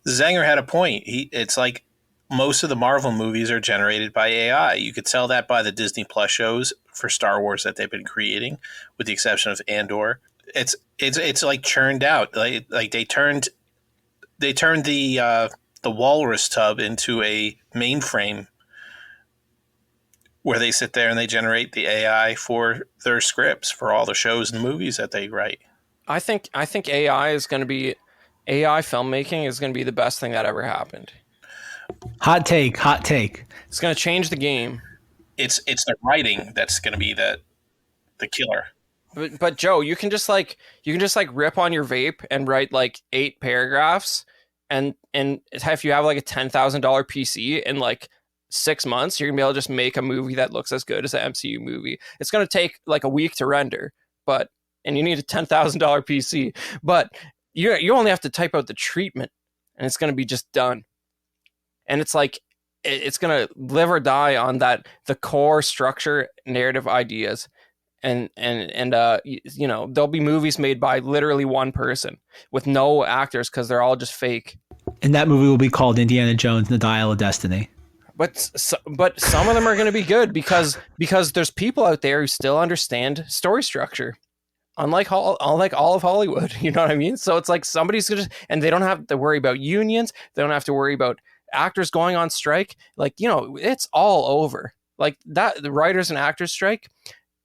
Zenger had a point. It's like most of the Marvel movies are generated by AI. You could tell that by the Disney Plus shows for Star Wars that they've been creating, with the exception of Andor. It's like churned out. Like they turned the walrus tub into a mainframe where they sit there and they generate the AI for their scripts for all the shows and movies that they write. I think AI filmmaking is going to be the best thing that ever happened. Hot take. It's going to change the game. It's the writing that's going to be the killer. But Joe, you can just rip on your vape and write like 8 paragraphs, and if you have like a $10,000 PC in like 6 months, you're gonna be able to just make a movie that looks as good as an MCU movie. It's gonna take like a week to render, and you need a $10,000 PC, but you only have to type out the treatment, and it's gonna be just done. And it's like it's gonna live or die on the core structure, narrative ideas. And there'll be movies made by literally one person with no actors because they're all just fake. And that movie will be called Indiana Jones and the Dial of Destiny. But some of them are going to be good because there's people out there who still understand story structure, unlike all of Hollywood. You know what I mean? So it's like somebody's gonna, and they don't have to worry about unions. They don't have to worry about actors going on strike. Like, it's all over. Like that, the writers and actors strike.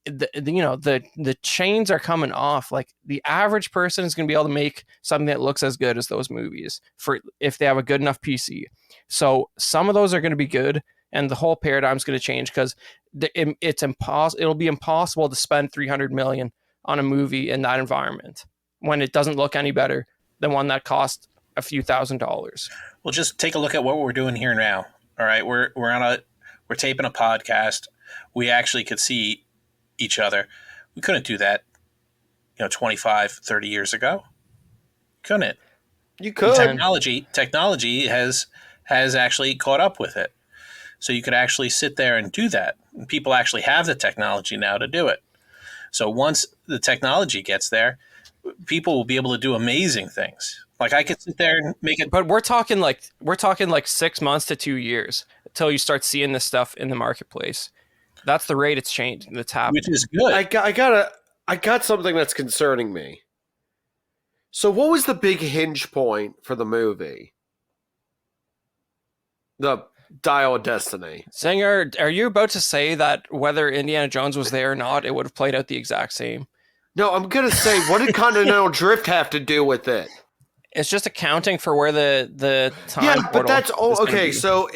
The chains are coming off. Like the average person is going to be able to make something that looks as good as those movies if they have a good enough PC. So some of those are going to be good, and the whole paradigm is going to change because it'll be impossible to spend $300 million on a movie in that environment when it doesn't look any better than one that cost a few $1,000s. Well, just take a look at what we're doing here now. All right, we're taping a podcast. We actually could see each other. We couldn't do that 25, 30 years ago. Couldn't. You could. Technology has actually caught up with it. So you could actually sit there and do that. And people actually have the technology now to do it. So once the technology gets there, people will be able to do amazing things. Like I could sit there and make it. But we're talking like 6 months to 2 years until you start seeing this stuff in the marketplace. That's the rate it's changed. That's happening. Which is good. I got something that's concerning me. So what was the big hinge point for the movie? The Dial of Destiny. Zenger, are you about to say that whether Indiana Jones was there or not, it would have played out the exact same? No, I'm going to say, what did Continental Drift have to do with it? It's just accounting for where the time. Yeah, but that's all. Okay, so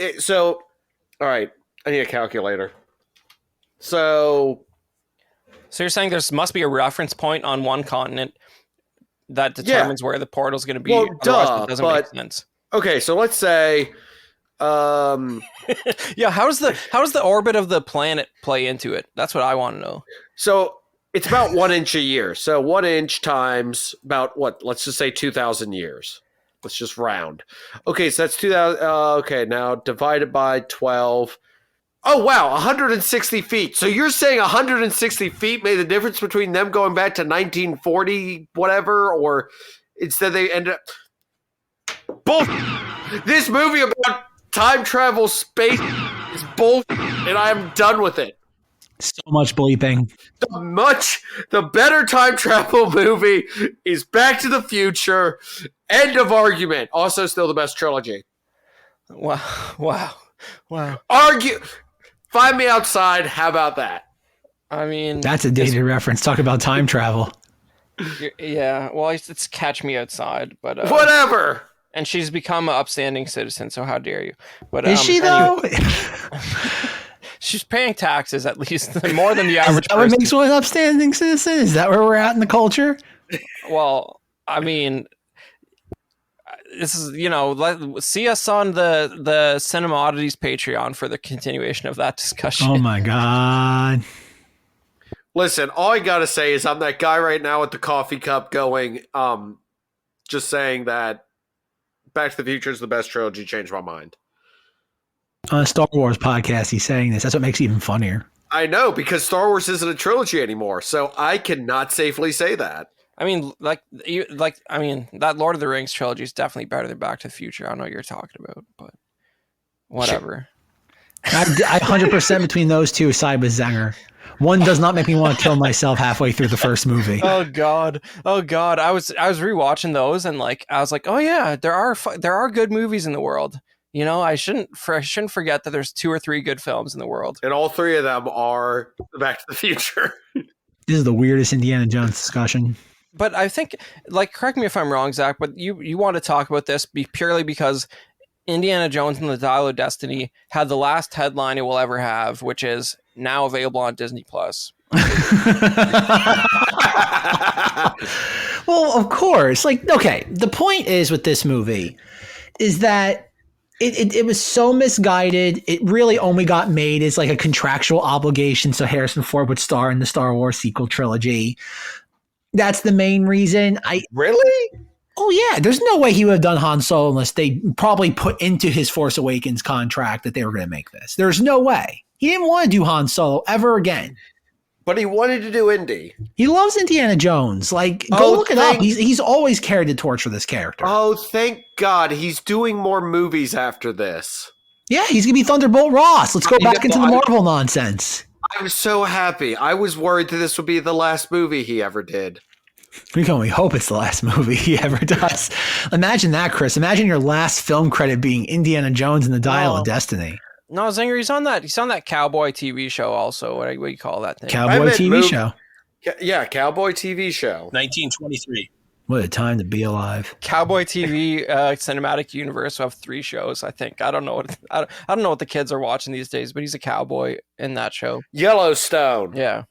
all right. I need a calculator. So you're saying there must be a reference point on one continent that determines where the portal's going to be. Well, otherwise it doesn't make sense. Okay, so let's say, yeah, how does the orbit of the planet play into it? That's what I want to know. So it's about 1 inch a year. So 1 inch times about what? Let's just say 2,000 years. Let's just round. Okay, so that's 2,000. Okay, now divided by 12. Oh, wow, 160 feet. So you're saying 160 feet made the difference between them going back to 1940, whatever, or instead they end up... Bull. This movie about time travel space is bullshit, and I'm done with it. So much bleeping. The better time travel movie is Back to the Future. End of argument. Also still the best trilogy. Wow. Argue... Find me outside. How about that? I mean, that's a dated reference. Talk about time travel. Yeah. Well, it's Catch Me Outside, but whatever. And she's become an upstanding citizen. So how dare you? But is she though? She's paying taxes at least more than the average. Is that what makes one an upstanding citizen? Is that where we're at in the culture? Well, I mean, this is, see us on the Cinemoddities Patreon for the continuation of that discussion. Oh my God. Listen, all I got to say is I'm that guy right now with the coffee cup going, just saying that Back to the Future is the best trilogy, changed my mind. On a Star Wars podcast, he's saying this. That's what makes it even funnier. I know, because Star Wars isn't a trilogy anymore, so I cannot safely say that. I mean, that Lord of the Rings trilogy is definitely better than Back to the Future. I don't know what you're talking about, but whatever. I 100% between those two side with Zenger. One does not make me want to kill myself halfway through the first movie. Oh God. I was rewatching those and like I was like, oh yeah, there are good movies in the world. You know, I shouldn't forget that there's 2 or 3 good films in the world. And all 3 of them are Back to the Future. This is the weirdest Indiana Jones discussion. But I think, like, correct me if I'm wrong, Zach, but you want to talk about this purely because Indiana Jones and the Dial of Destiny had the last headline it will ever have, which is now available on Disney+. Well, of course. Like, okay, the point is with this movie is that it was so misguided. It really only got made as like a contractual obligation so Harrison Ford would star in the Star Wars sequel trilogy. That's the main reason. Really? Oh yeah, there's no way he would have done Han Solo unless they probably put into his Force Awakens contract that they were going to make this. There's no way. He didn't want to do Han Solo ever again. But he wanted to do Indy. He loves Indiana Jones. Like, go look it up. He's always carried the torch for this character. Oh, thank God. He's doing more movies after this. Yeah, he's going to be Thunderbolt Ross. Let's go back into the Marvel nonsense. I'm so happy. I was worried that this would be the last movie he ever did. We can only hope it's the last movie he ever does. Imagine that, Chris. Imagine your last film credit being Indiana Jones and the Dial of Destiny. No, Zenger, he's on that cowboy TV show also. What do you call that thing? Cowboy TV show. Yeah, cowboy TV show. 1923. What a time to be alive. Cowboy TV cinematic universe will have 3 shows, I think. I don't know what the kids are watching these days, but he's a cowboy in that show. Yellowstone. Yeah.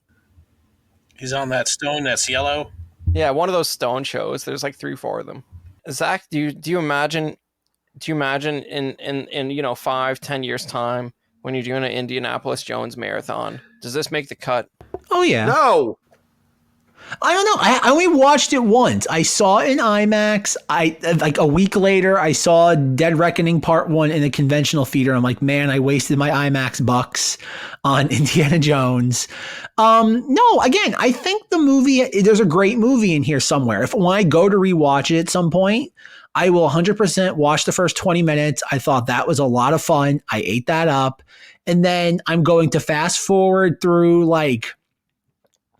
He's on that stone that's yellow. Yeah, one of those stone shows. There's like 3-4 of them. Zach, do you imagine in 5-10 years time when you're doing an Indianapolis Jones marathon, does this make the cut? Oh yeah. No. I don't know. I only watched it once. I saw it in IMAX. Like a week later, I saw Dead Reckoning Part 1 in a conventional theater. I'm like, man, I wasted my IMAX bucks on Indiana Jones. No, again, I think the movie, there's a great movie in here somewhere. When I go to rewatch it at some point, I will 100% watch the first 20 minutes. I thought that was a lot of fun. I ate that up. And then I'm going to fast forward through like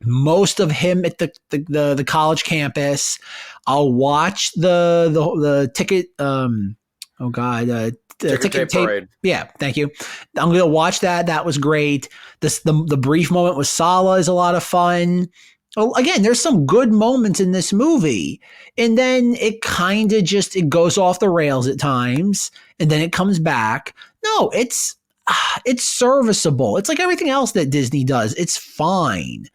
most of him at the college campus. I'll watch the ticket. Ticket tape parade. Yeah, thank you. I'm going to watch that. That was great. The brief moment with Sala is a lot of fun. Well, again, there's some good moments in this movie, and then it kind of it goes off the rails at times, and then it comes back. No, it's serviceable. It's like everything else that Disney does. It's fine.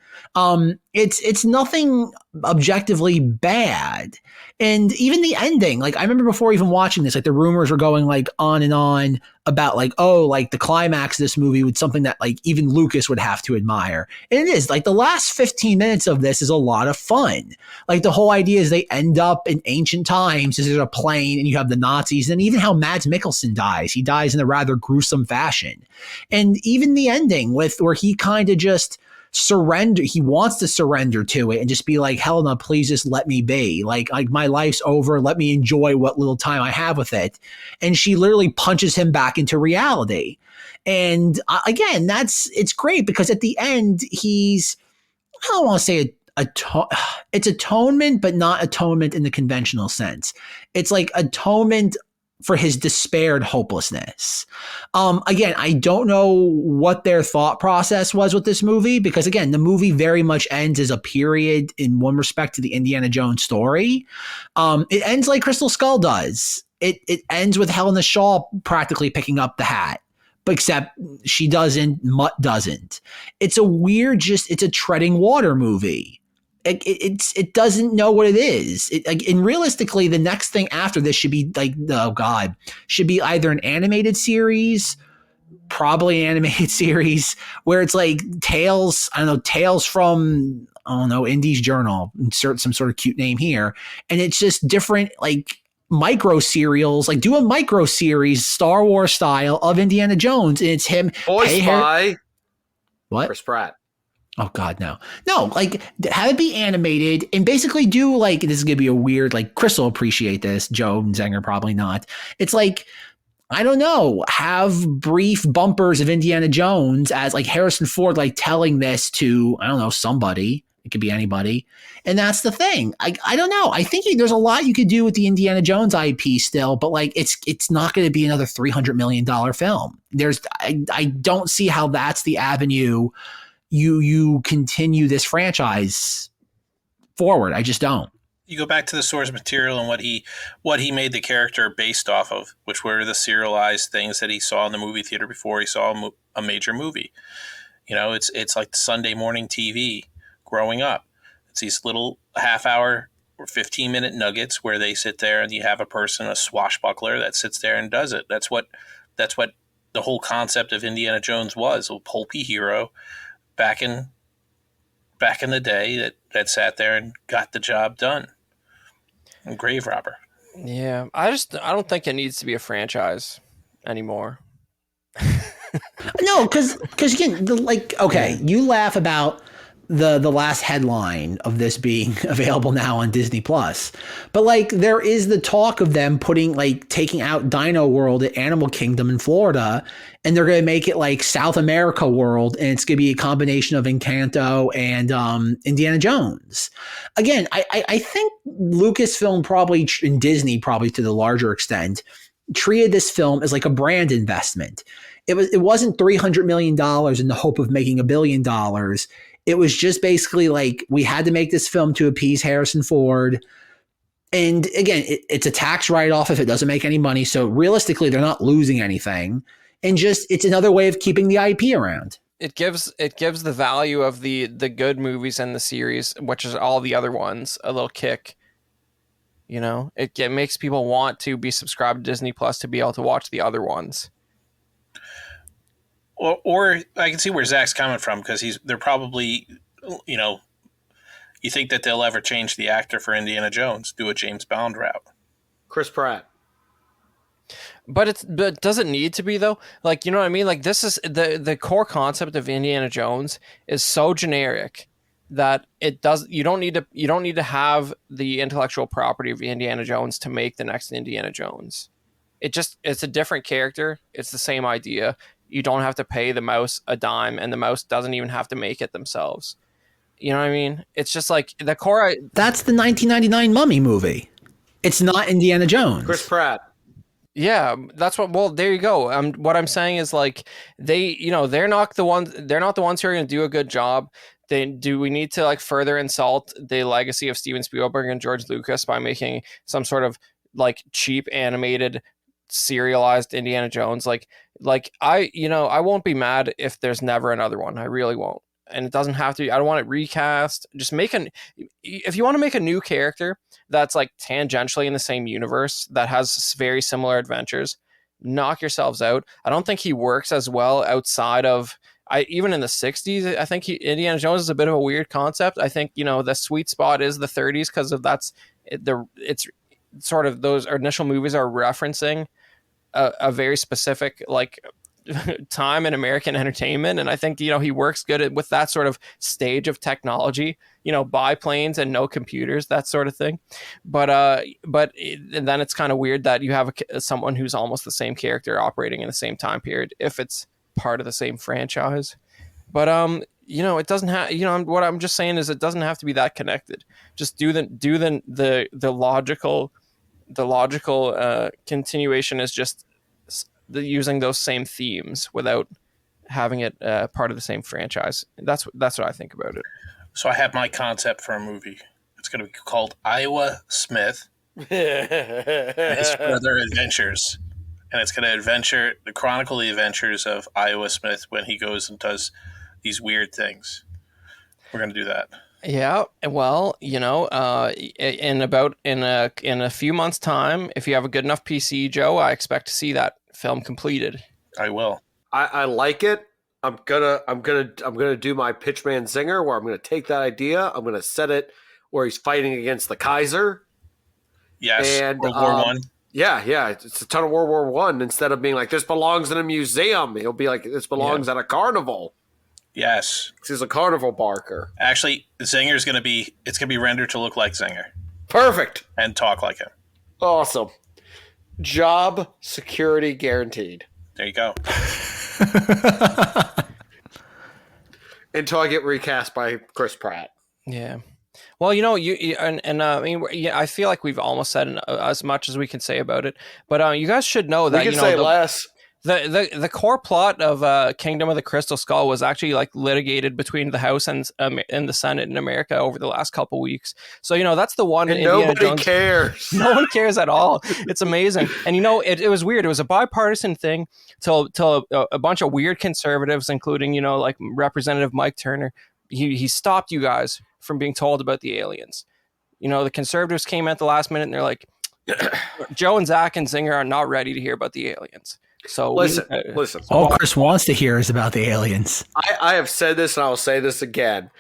It's nothing objectively bad. And even the ending, like I remember before even watching this, like the rumors were going like on and on about like, oh, like the climax of this movie was something that like even Lucas would have to admire. And it is like the last 15 minutes of this is a lot of fun. Like the whole idea is they end up in ancient times. There's a plane and you have the Nazis, and even how Mads Mikkelsen dies. He dies in a rather gruesome fashion. And even the ending where he kind of just surrender. He wants to surrender to it and just be like, Helena, please just let me be. Like my life's over. Let me enjoy what little time I have with it. And she literally punches him back into reality. And again, it's great because at the end, I don't want to say it's atonement, but not atonement in the conventional sense. It's like atonement for his despaired hopelessness. Again, I don't know what their thought process was with this movie, because again, the movie very much ends as a period in one respect to the Indiana Jones story. It ends like Crystal Skull does. It ends with Helena Shaw practically picking up the hat, but except she doesn't, Mutt doesn't. It's a weird, it's a treading water movie. It doesn't know what it is. And realistically, the next thing after this should be like, oh God, should be either an animated series, probably an animated series where it's like tales from, Indy's Journal, insert some sort of cute name here. And it's just different, like micro serials, like do a micro series, Star Wars style of Indiana Jones. And it's him. Voiced by what? Chris Pratt. Oh God, no, like have it be animated and basically do like, this is going to be a weird, like Chris will appreciate this. Joe and Zenger probably not. It's like I don't know, have brief bumpers of Indiana Jones as like Harrison Ford, like telling this to, I don't know, somebody. It could be anybody. And that's the thing. I don't know. I think there's a lot you could do with the Indiana Jones IP still, but like it's not going to be another $300 million film. I don't see how that's the avenue you continue this franchise forward. I just don't. You go back to the source material and what he made the character based off of, which were the serialized things that he saw in the movie theater before he saw a major movie. You know, it's like Sunday morning TV growing up. It's these little half-hour or 15-minute nuggets where they sit there and you have a swashbuckler that sits there and does it. That's what the whole concept of Indiana Jones was, a pulpy hero back in the day that sat there and got the job done. A grave robber. Yeah, I don't think it needs to be a franchise anymore. No, because again, you laugh about the last headline of this being available now on Disney Plus, but like there is the talk of them taking out Dino World at Animal Kingdom in Florida, and they're going to make it like South America World, and it's going to be a combination of Encanto and Indiana Jones. Again, I think Lucasfilm probably and Disney probably to the larger extent treated this film as like a brand investment. It wasn't $300 million in the hope of making $1 billion. It was just basically like we had to make this film to appease Harrison Ford. And again, it's a tax write-off if it doesn't make any money. So realistically, they're not losing anything. And just it's another way of keeping the IP around. It gives the value of the good movies in the series, which is all the other ones, a little kick. You know, it makes people want to be subscribed to Disney Plus to be able to watch the other ones. Or I can see where Zach's coming from, because they're probably, you know, you think that they'll ever change the actor for Indiana Jones, do a James Bond route. Chris Pratt. But does it need to be though? Like, you know what I mean? Like this is the core concept of Indiana Jones is so generic that you don't need to have the intellectual property of Indiana Jones to make the next Indiana Jones. It's a different character. It's the same idea. You don't have to pay the mouse a dime, and the mouse doesn't even have to make it themselves. You know what I mean? It's just like the core. That's the 1999 Mummy movie. It's not Indiana Jones. Chris Pratt. Yeah, that's what. Well, there you go. What I'm saying is like they're not the ones who are going to do a good job. We need to like further insult the legacy of Steven Spielberg and George Lucas by making some sort of like cheap animated serialized Indiana Jones. Like I won't be mad if there's never another one. I really won't. And it doesn't have to. I don't want it recast. Just if you want to make a new character that's like tangentially in the same universe that has very similar adventures, knock yourselves out. I don't think he works as well outside of. Even in the 60s, I think Indiana Jones is a bit of a weird concept. I think the sweet spot is the 30s because of it's sort of those initial movies are referencing a very specific like time in American entertainment, and I think he works good with that sort of stage of technology, biplanes and no computers, that sort of thing. But and then it's kind of weird that you have someone who's almost the same character operating in the same time period if it's part of the same franchise. But it doesn't have what I'm just saying is it doesn't have to be that connected. Just do the logical continuation is just using those same themes without having it part of the same franchise. That's what I think about it. So I have my concept for a movie. It's going to be called Iowa Smith and His Further Adventures. And it's going to chronicle the adventures of Iowa Smith when he goes and does these weird things. We're going to do that. Yeah, well, in a few months' time, if you have a good enough PC, Joe, I expect to see that film completed. I will. I like it. I'm gonna do my Pitchman Zenger, where I'm gonna take that idea. I'm gonna set it where he's fighting against the Kaiser. Yes, and World War One. Yeah, it's a ton of World War One. Instead of being like this belongs in a museum, he'll be like this belongs at a carnival. Yes, he's a carnival barker. Actually, Zenger's gonna be rendered to look like Zenger. Perfect. And talk like him. Awesome. Job security guaranteed. There you go. Until I get recast by Chris Pratt. Yeah. Well, I mean, I feel like we've almost said as much as we can say about it. But you guys should know that We can say less. The core plot of Kingdom of the Crystal Skull was actually like litigated between the House and the Senate in America over the last couple weeks. So that's the one. And Indiana nobody Jones, cares. No one cares at all. It's amazing. And it was weird. It was a bipartisan thing till a bunch of weird conservatives, including like Representative Mike Turner, he stopped you guys from being told about the aliens. The conservatives came at the last minute and they're like, Joe and Zack and Zenger are not ready to hear about the aliens. So listen. All Chris wants to hear is about the aliens. I have said this and I will say this again.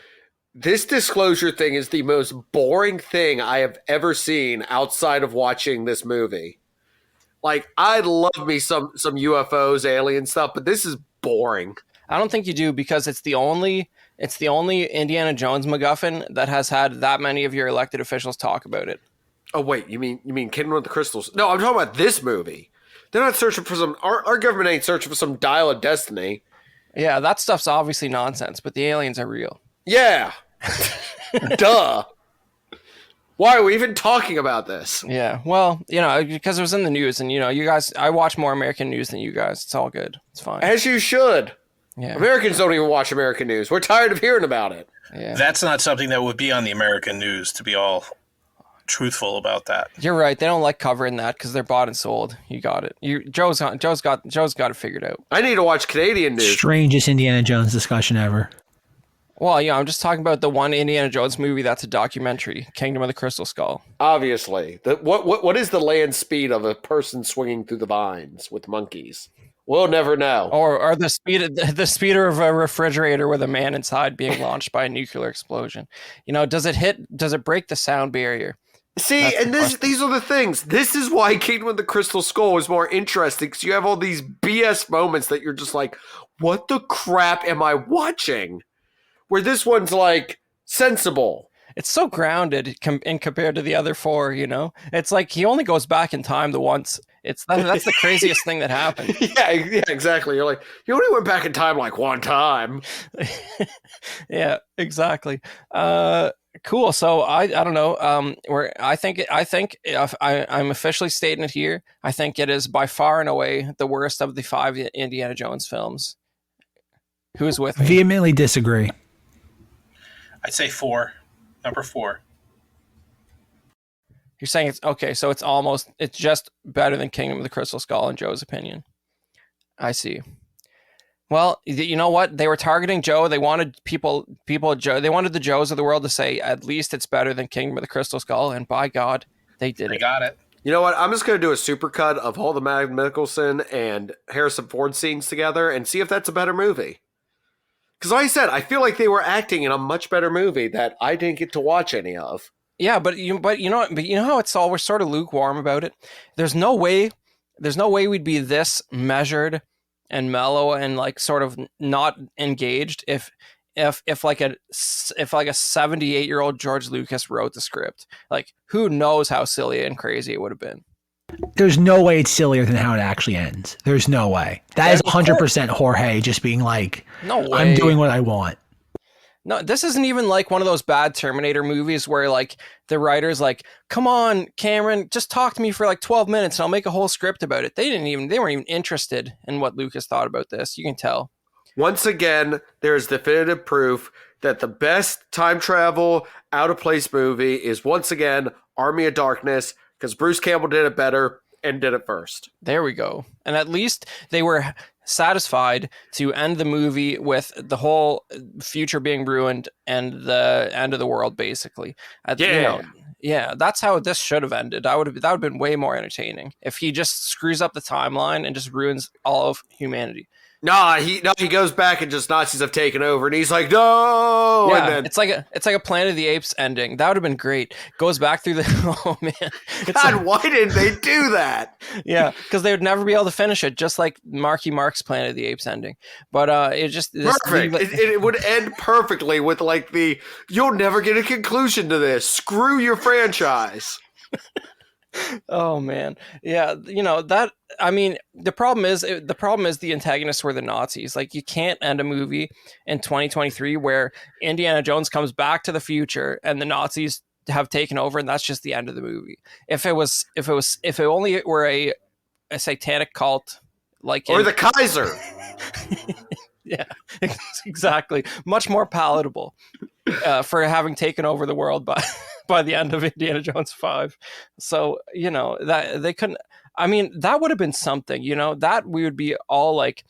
This disclosure thing is the most boring thing I have ever seen outside of watching this movie. Like, I love me some UFOs, alien stuff, but this is boring. I don't think you do, because it's the only Indiana Jones MacGuffin that has had that many of your elected officials talk about it. Oh wait, you mean Kingdom of the Crystals? No, I'm talking about this movie. They're not searching for some. Our government ain't searching for some dial of destiny. Yeah, that stuff's obviously nonsense, but the aliens are real. Yeah, duh. Why are we even talking about this? Yeah, well, because it was in the news, and you guys, I watch more American news than you guys. It's all good. It's fine. As you should. Yeah. Americans don't even watch American news. We're tired of hearing about it. Yeah. That's not something that would be on the American news, to be all truthful about that. You're right. They don't like covering that because they're bought and sold. You got it. Joe's got it figured out. I need to watch Canadian news. Strangest Indiana Jones discussion ever. Well, I'm just talking about the one Indiana Jones movie that's a documentary, Kingdom of the Crystal Skull. Obviously. What is the land speed of a person swinging through the vines with monkeys? We'll never know. Or the speed of a refrigerator with a man inside being launched by a nuclear explosion. Does it break the sound barrier? See, and these are the things. This is why Kingdom of the Crystal Skull is more interesting, because you have all these BS moments that you're just like, what the crap am I watching? Where this one's like sensible. It's so grounded compared to the other four, It's like he only goes back in time the once. That's the craziest thing that happened. Yeah, exactly. You're like, you only went back in time like one time. Yeah, exactly. Cool. So I don't know. I'm officially stating it here. I think it is by far and away the worst of the 5 Indiana Jones films. Who's with me? Vehemently disagree. I'd say 4. Number 4. You're saying it's okay. So it's just better than Kingdom of the Crystal Skull in Joe's opinion. I see. Well, you know what? They were targeting Joe. They wanted Joe. They wanted the Joes of the world to say, at least it's better than Kingdom of the Crystal Skull. And by God, they did it. They got it. You know what? I'm just going to do a supercut of all the Mads Mikkelsen and Harrison Ford scenes together and see if that's a better movie. Because like I said, I feel like they were acting in a much better movie that I didn't get to watch any of. Yeah, but you know how we're sort of lukewarm about it. There's no way we'd be this measured and mellow and like sort of not engaged if like a 78-year-old George Lucas wrote the script. Like, who knows how silly and crazy it would have been. There's no way it's sillier than how it actually ends. There's no way. That is 100% Jorge just being like, no way. I'm doing what I want. No, this isn't even like one of those bad Terminator movies where like the writer's like, come on, Cameron, just talk to me for like 12 minutes and I'll make a whole script about it. They weren't even interested in what Lucas thought about this. You can tell. Once again, there's definitive proof that the best time travel out of place movie is once again Army of Darkness, because Bruce Campbell did it better and did it first. There we go. And at least they were satisfied to end the movie with the whole future being ruined and the end of the world, basically. Yeah, that's how this should have ended. That would have been way more entertaining if he just screws up the timeline and just ruins all of humanity. He goes back and just Nazis have taken over, and he's like, no. Yeah, and then, it's like a Planet of the Apes ending. That would have been great. Goes back through the oh man, why didn't they do that? Yeah, because they would never be able to finish it, just like Marky Mark's Planet of the Apes ending. But it just perfect. It would end perfectly with like you'll never get a conclusion to this. Screw your franchise. Oh man, yeah. That. I mean, the problem is the antagonists were the Nazis. Like, you can't end a movie in 2023 where Indiana Jones comes back to the future and the Nazis have taken over, and that's just the end of the movie. If it only were a satanic cult, or the Kaiser. Yeah, exactly. Much more palatable for having taken over the world by the end of Indiana Jones 5. So, that they couldn't. I mean, that would have been something, that we would be all like,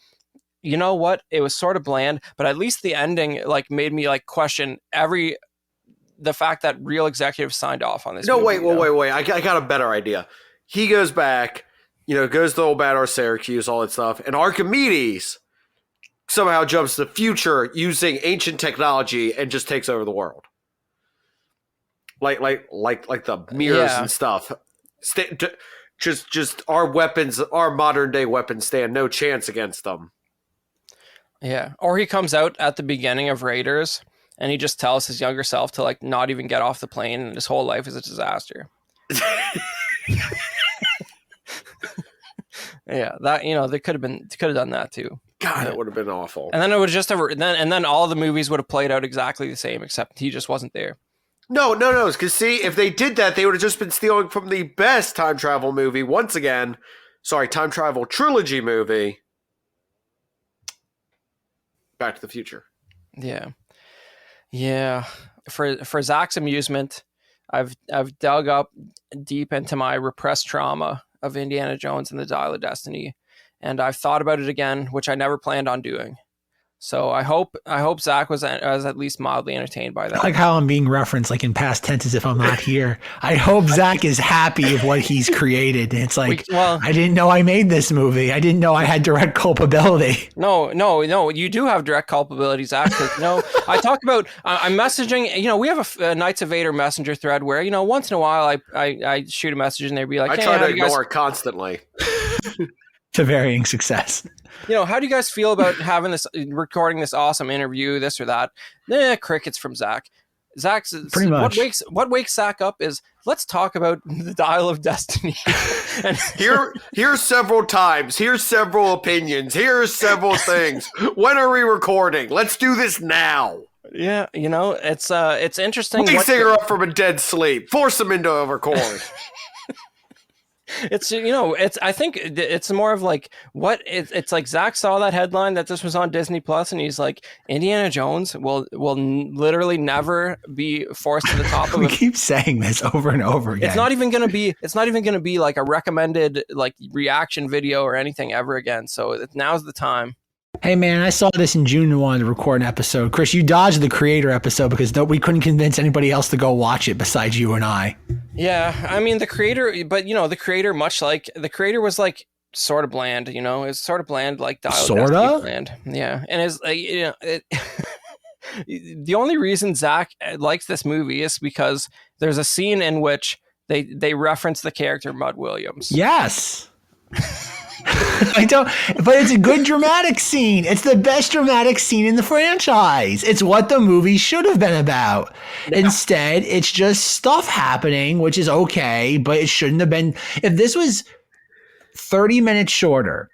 you know what? It was sort of bland, but at least the ending made me question the fact that real executives signed off on this. No, movie, wait. I got a better idea. He goes back, goes to old Battle of Syracuse, all that stuff, and Archimedes somehow jumps to the future using ancient technology and just takes over the world. Like the mirrors and stuff. Just our weapons, our modern day weapons stand no chance against them. Yeah. Or he comes out at the beginning of Raiders and he just tells his younger self to not even get off the plane, and his whole life is a disaster. Yeah, that they could have done that too. God, that would have been awful. And then it would just have then all the movies would have played out exactly the same, except he just wasn't there. No, because see, if they did that, they would have just been stealing from the best time travel movie once again. Sorry, time travel trilogy movie, Back to the Future. Yeah. For Zach's amusement, I've dug up deep into my repressed trauma of Indiana Jones and the Dial of Destiny, and I've thought about it again, which I never planned on doing. So I hope Zach was at least mildly entertained by that. I like how I'm being referenced in past tense as if I'm not here. I hope Zach is happy with what he's created. It's I didn't know I made this movie. I didn't know I had direct culpability. No, you do have direct culpability, Zach. I talk about, I'm messaging, we have a Knights of Vader messenger thread where, once in a while I shoot a message and they'd be like, I try to ignore it constantly. To varying success. How do you guys feel about recording this awesome interview, this or that? Crickets from Zach. Zach's pretty much. What wakes Zach up is, let's talk about the Dial of Destiny. And here's several times. Here's several opinions. Here's several things. When are we recording? Let's do this now. Yeah, it's interesting. Wake Zenger up from a dead sleep. Force him into a record. I think it's more of it's like Zach saw that headline that this was on Disney Plus, and he's like, Indiana Jones will literally never be forced to the top of we keep saying this over and over again. It's not even going to be a recommended reaction video or anything ever again. So now's the time. Hey man, I saw this in June and wanted to record an episode. Chris, you dodged the creator episode because we couldn't convince anybody else to go watch it besides you and I. Yeah, I mean the creator the creator was sort of bland, it's sort of bland, sort of bland. Yeah, and it's the only reason Zach likes this movie is because there's a scene in which they reference the character Mud Williams. Yes. I don't, but it's a good dramatic scene. It's the best dramatic scene in the franchise. It's what the movie should have been about. Yeah. Instead, it's just stuff happening, which is okay, but it shouldn't have been. If this was 30 minutes shorter,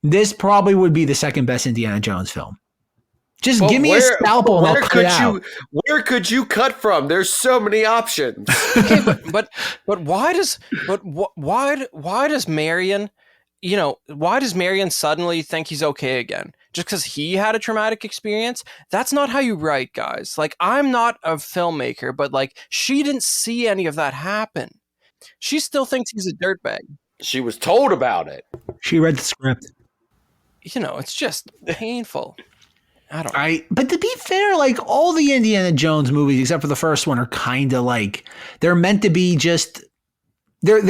this probably would be the second best Indiana Jones film. Just give me a scalpel and I'll cut it out. Where could you cut from? There's so many options. Okay, but why does Marion, why does Marion suddenly think he's okay again? Just because he had a traumatic experience? That's not how you write, guys. I'm not a filmmaker, but she didn't see any of that happen. She still thinks he's a dirtbag. She was told about it. She read the script. It's just painful. I don't know. But to be fair, all the Indiana Jones movies, except for the first one, are kind of they're meant to be just they're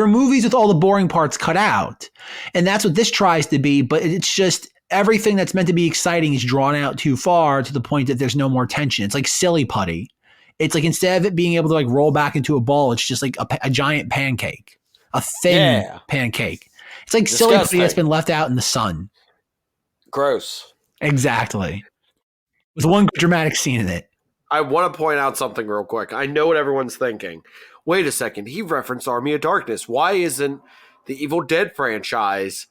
movies with all the boring parts cut out. And that's what this tries to be, but it's just everything that's meant to be exciting is drawn out too far to the point that there's no more tension. It's like silly putty. It's instead of it being able to roll back into a ball, it's just a giant pancake, a thin pancake. It's like silly putty that's been left out in the sun. Gross. Exactly. With one dramatic scene in it. I want to point out something real quick. I know what everyone's thinking. Wait a second. He referenced Army of Darkness. Why isn't the Evil Dead franchise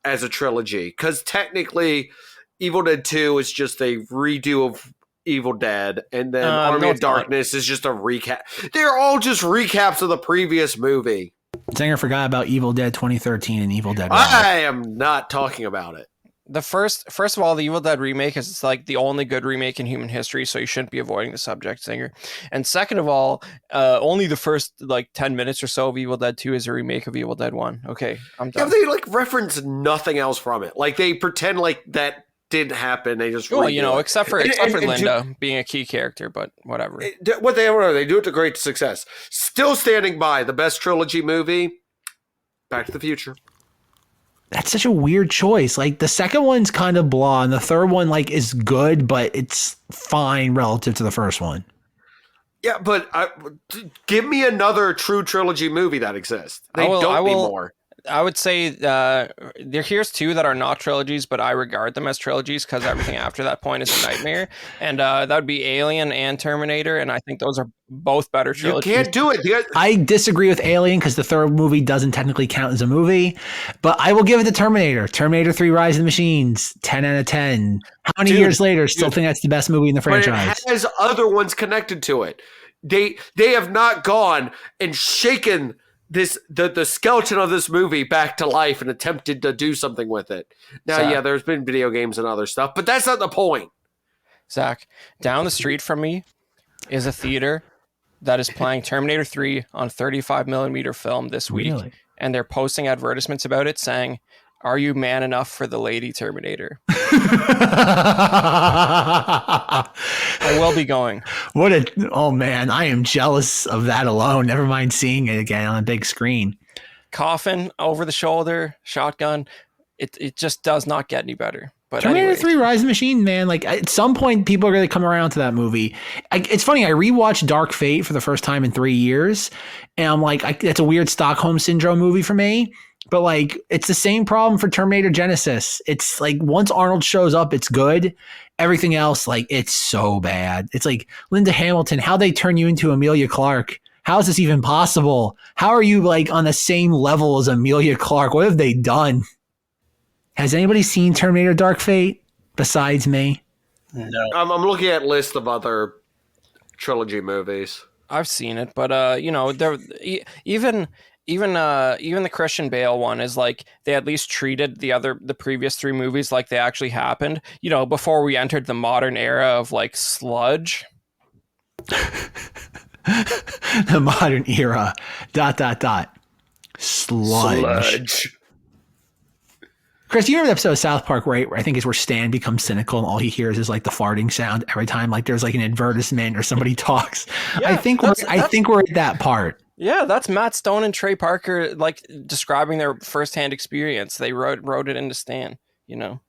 as a trilogy? Because technically, Evil Dead 2 is just a redo of Evil Dead, and then Army of Darkness is just a recap. They're all just recaps of the previous movie. Zenger forgot about Evil Dead 2013 and Evil Dead. I am not talking about it. The first of all, the Evil Dead remake is like the only good remake in human history, so you shouldn't be avoiding the subject, Zenger. And second of all, only the first like 10 minutes or so of Evil Dead 2 is a remake of Evil Dead 1. Okay, I'm done. Yeah, they like reference nothing else from it. Like they pretend like that didn't happen. They just except for Linda being a key character, but whatever. Whatever, they do it to great success. Still standing by the best trilogy movie, Back to the Future. That's such a weird choice. Like the second one's kind of blah, and the third one like is good, but it's fine relative to the first one. Yeah, but give me another true trilogy movie that exists. They don't need more. I would say here's two that are not trilogies, but I regard them as trilogies because everything after that point is a nightmare. And that would be Alien and Terminator, and I think those are both better trilogies. You can't do it. I disagree with Alien because the third movie doesn't technically count as a movie, but I will give it to Terminator. Terminator 3 Rise of the Machines, 10 out of 10. How many years later still think that's the best movie in the franchise? But it has other ones connected to it. They have not gone and shaken the skeleton of this movie back to life and attempted to do something with it. Now, there's been video games and other stuff, but that's not the point. Zach, down the street from me is a theater that is playing Terminator 3 on 35mm film this week. Really? And they're posting advertisements about it saying, "Are you man enough for the lady Terminator?" I will be going. Oh man, I am jealous of that alone. Never mind seeing it again on a big screen. Coffin over the shoulder, shotgun. It just does not get any better. But Terminator 3 Rise of the Machine, man, like at some point people are going to come around to that movie. It's funny, I rewatched Dark Fate for the first time in 3 years, and I'm like, it's a weird Stockholm Syndrome movie for me. But like, it's the same problem for Terminator Genesis. It's like once Arnold shows up, it's good. Everything else, like, it's so bad. It's like Linda Hamilton, how they turn you into Emilia Clarke. How is this even possible? How are you like on the same level as Emilia Clarke? What have they done? Has anybody seen Terminator Dark Fate besides me? No. I'm looking at a list of other trilogy movies. I've seen it, but even the Christian Bale one is like they at least treated the previous three movies like they actually happened. You know, before we entered the modern era of like sludge. The modern era. ... Sludge. Chris, you remember the episode of South Park, right? Where I think is where Stan becomes cynical and all he hears is like the farting sound every time like there's like an advertisement or somebody talks. Yeah, I think we're at that part. Yeah, that's Matt Stone and Trey Parker like describing their firsthand experience. They wrote it into Stan, you know.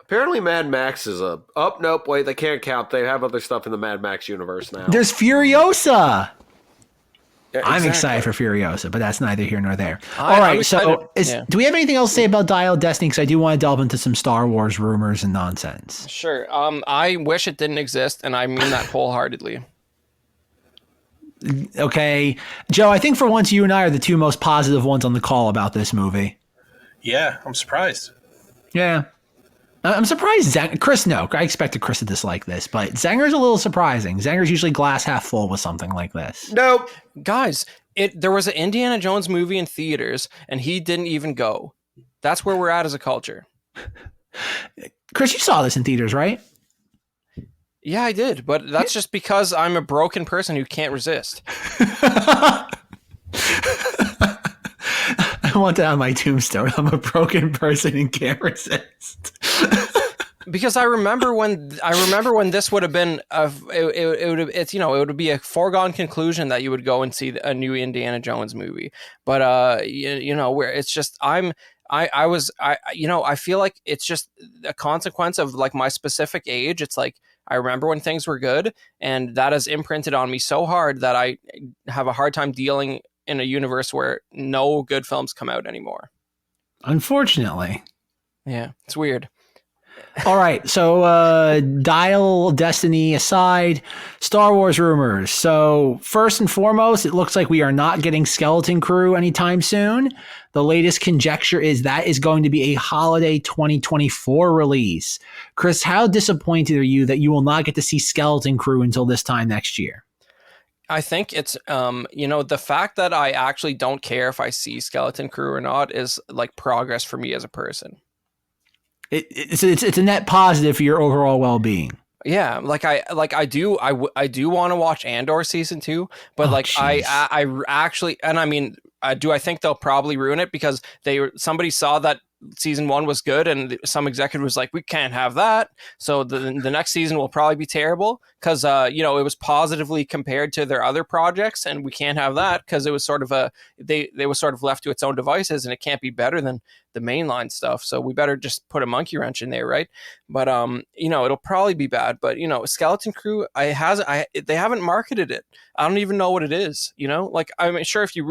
Apparently Mad Max is nope, wait, they can't count. They have other stuff in the Mad Max universe now. There's Furiosa. Yeah, exactly. I'm excited for Furiosa, but that's neither here nor there. All right, so do we have anything else to say about Dial of Destiny? Because I do want to delve into some Star Wars rumors and nonsense. Sure. I wish it didn't exist, and I mean that wholeheartedly. Okay. Joe, I think for once you and I are the two most positive ones on the call about this movie. Yeah, I'm surprised. Yeah. I'm surprised Chris, no, I expected Chris to dislike this, but Zenger's a little surprising. Zenger's usually glass half full with something like this. Nope. Guys, there was an Indiana Jones movie in theaters, and he didn't even go. That's where we're at as a culture. Chris, you saw this in theaters, right? Yeah, I did, but that's just because I'm a broken person who can't resist. I want that on my tombstone. I'm a broken person and can't resist. Because I remember when this would have been it would be a foregone conclusion that you would go and see a new Indiana Jones movie. But where it's just I feel like it's just a consequence of like my specific age. It's like I remember when things were good, and that has imprinted on me so hard that I have a hard time dealing in a universe where no good films come out anymore. Unfortunately. Yeah, it's weird. All right, so Dial Destiny aside, Star Wars rumors. So first and foremost, it looks like we are not getting Skeleton Crew anytime soon. The latest conjecture is that is going to be a holiday 2024 release. Chris, how disappointed are you that you will not get to see Skeleton Crew until this time next year? I think it's, the fact that I actually don't care if I see Skeleton Crew or not is like progress for me as a person. It's a net positive for your overall well-being. Yeah, I do want to watch Andor season 2, but I actually, and I mean, I think they'll probably ruin it because somebody saw that season 1 was good and some executive was like, we can't have that, so the next season will probably be terrible because it was positively compared to their other projects, and we can't have that because it was sort of they was sort of left to its own devices, and it can't be better than the mainline stuff, so we better just put a monkey wrench in there, right? But it'll probably be bad. But Skeleton Crew, they haven't marketed it. I don't even know what it is. I'm sure if you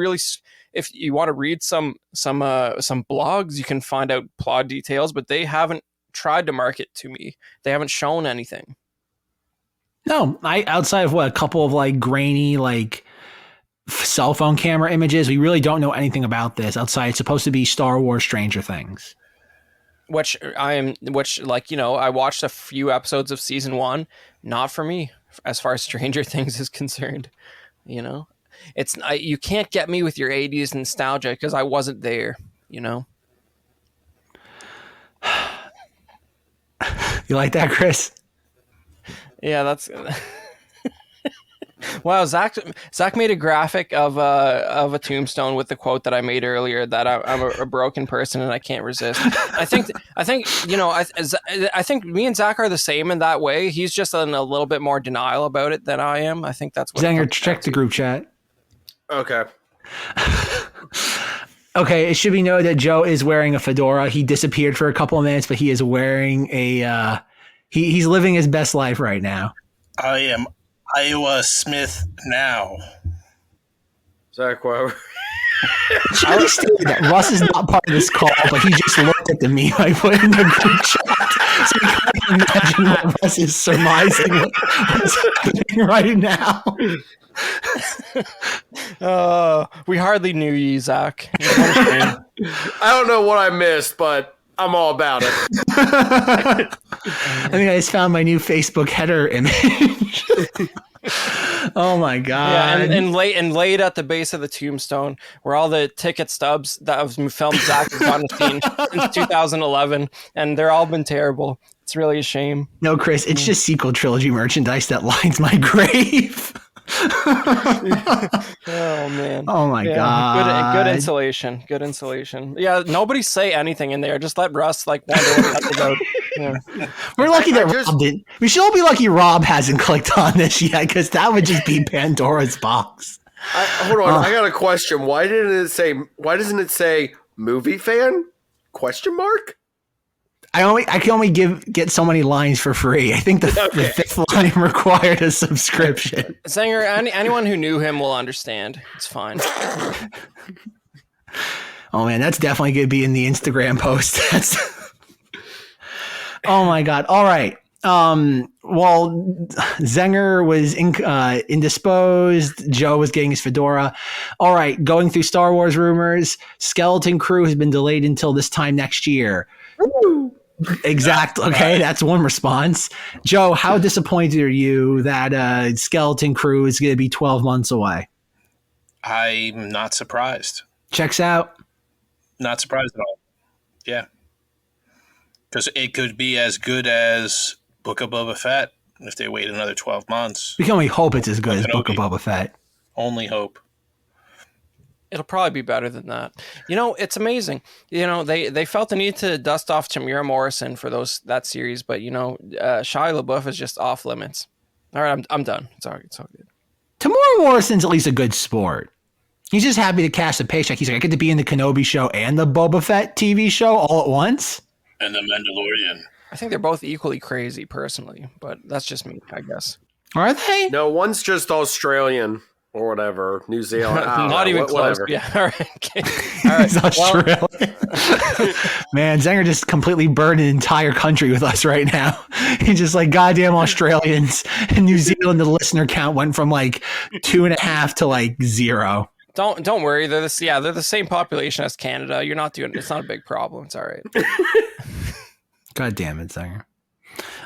want to read some blogs, you can find out plot details, but they haven't tried to market to me. They haven't shown anything. No, outside of a couple of grainy cell phone camera images, we really don't know anything about this outside. It's supposed to be Star Wars Stranger Things. I watched a few episodes of season 1. Not for me, as far as Stranger Things is concerned. It's you can't get me with your 80s nostalgia because I wasn't there. You like that, Chris? Yeah, that's. Wow, Zack made a graphic of a tombstone with the quote that I made earlier that I'm a broken person and I can't resist. I think me and Zack are the same in that way. He's just in a little bit more denial about it than I am. I think that's what. Zenger, check the group chat. Okay. Okay, it should be noted that Joe is wearing a fedora. He disappeared for a couple of minutes, but he is wearing a. He's living his best life right now. I am Iowa Smith now. Zack, whatever. I understand that Russ is not part of this call, but he just looked at the meme I put in the group chat. So you can imagine what Russ is surmising what's happening right now. We hardly knew you, Zack. I don't know what I missed, but I'm all about it. I think I just found my new Facebook header image. Oh my god! Yeah, and laid at the base of the tombstone were all the ticket stubs that have filmed Zack has gone since 2011, and they're all been terrible. It's really a shame. No, Chris, it's just sequel trilogy merchandise that lines my grave. Oh man! Oh my god! Good insulation. Good insulation. Yeah, nobody say anything in there. Just let Russ wonder what that's about. Yeah. We're lucky that Rob didn't. We should all be lucky Rob hasn't clicked on this yet, because that would just be Pandora's box. Hold on, I got a question. Why doesn't it say movie fan? Question mark? I can only get so many lines for free. I think the fifth line required a subscription. Zenger, anyone who knew him will understand. It's fine. Oh man, that's definitely going to be in the Instagram post. Oh my god! All right. Well, Zenger was indisposed. Joe was getting his fedora. All right, going through Star Wars rumors. Skeleton Crew has been delayed until this time next year. Woo! Exactly. Okay, that's one response. Joe, how disappointed are you that Skeleton Crew is going to be 12 months away? I'm not surprised. Checks out. Not surprised at all. Yeah. Because it could be as good as Book of Boba Fett if they wait another 12 months. We can only hope it's as good as Book of Boba Fett. Only hope. It'll probably be better than that. It's amazing. They felt the need to dust off Tamira Morrison for that series, but Shia LaBeouf is just off limits. All right, I'm done. It's all good. Tamira Morrison's at least a good sport. He's just happy to cash a paycheck. He's like, I get to be in the Kenobi show and the Boba Fett TV show all at once. And the Mandalorian. I think they're both equally crazy, personally, but that's just me, I guess. Are they? No, one's just Australian or whatever, New Zealand. Not even close. Whatever. Yeah. All right. Okay. All right. He's Australian. Man, Zenger just completely burned an entire country with us right now. He's just like, goddamn Australians and New Zealand. The listener count went from like 2.5 to like 0. Don't worry. They're the same population as Canada. You're not doing. It's not a big problem. It's all right. God damn it, Zenger.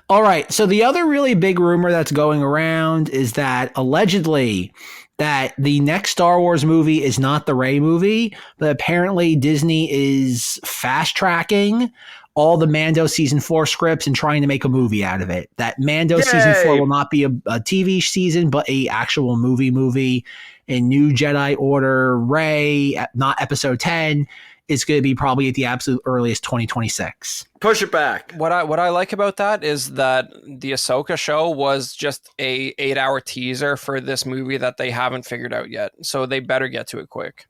All right. So the other really big rumor that's going around is that allegedly that the next Star Wars movie is not the Rey movie, but apparently Disney is fast tracking all the Mando season 4 scripts and trying to make a movie out of it. That Mando season 4 will not be a TV season, but a actual movie. And New Jedi Order Rey, not episode 10, is going to be probably at the absolute earliest 2026. Push it back. What I like about that is that the Ahsoka show was just a 8-hour teaser for this movie that they haven't figured out yet. So they better get to it quick.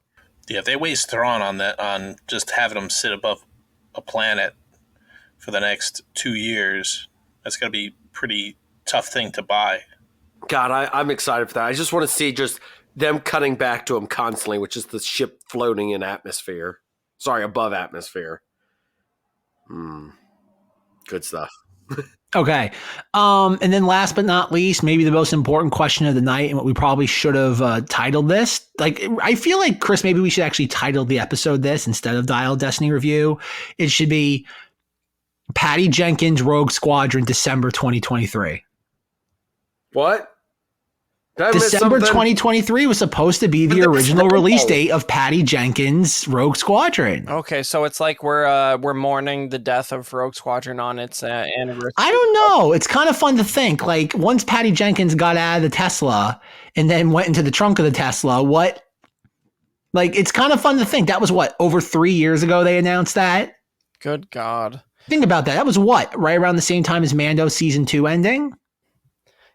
Yeah, if they waste Thrawn on just having him sit above a planet for the next 2 years, that's going to be a pretty tough thing to buy. God, I'm excited for that. I just want to see just them cutting back to him constantly, which is the ship floating in atmosphere. Sorry, above atmosphere. Good stuff. Okay. And then last but not least, maybe the most important question of the night and what we probably should have titled this. Like, I feel like, Chris, maybe we should actually title the episode this instead of Dial Destiny Review. It should be Patty Jenkins Rogue Squadron December 2023. What? Did I miss December something? 2023 was supposed to be the original release date of Patty Jenkins Rogue Squadron. Okay, so it's like we're mourning the death of Rogue Squadron on its anniversary. I don't know. It's kind of fun to think. Like, once Patty Jenkins got out of the Tesla and then went into the trunk of the Tesla, what? Like, it's kind of fun to think. That was what, over 3 years ago they announced that? Good God. Think about that. That was what? Right around the same time as Mando Season 2 ending?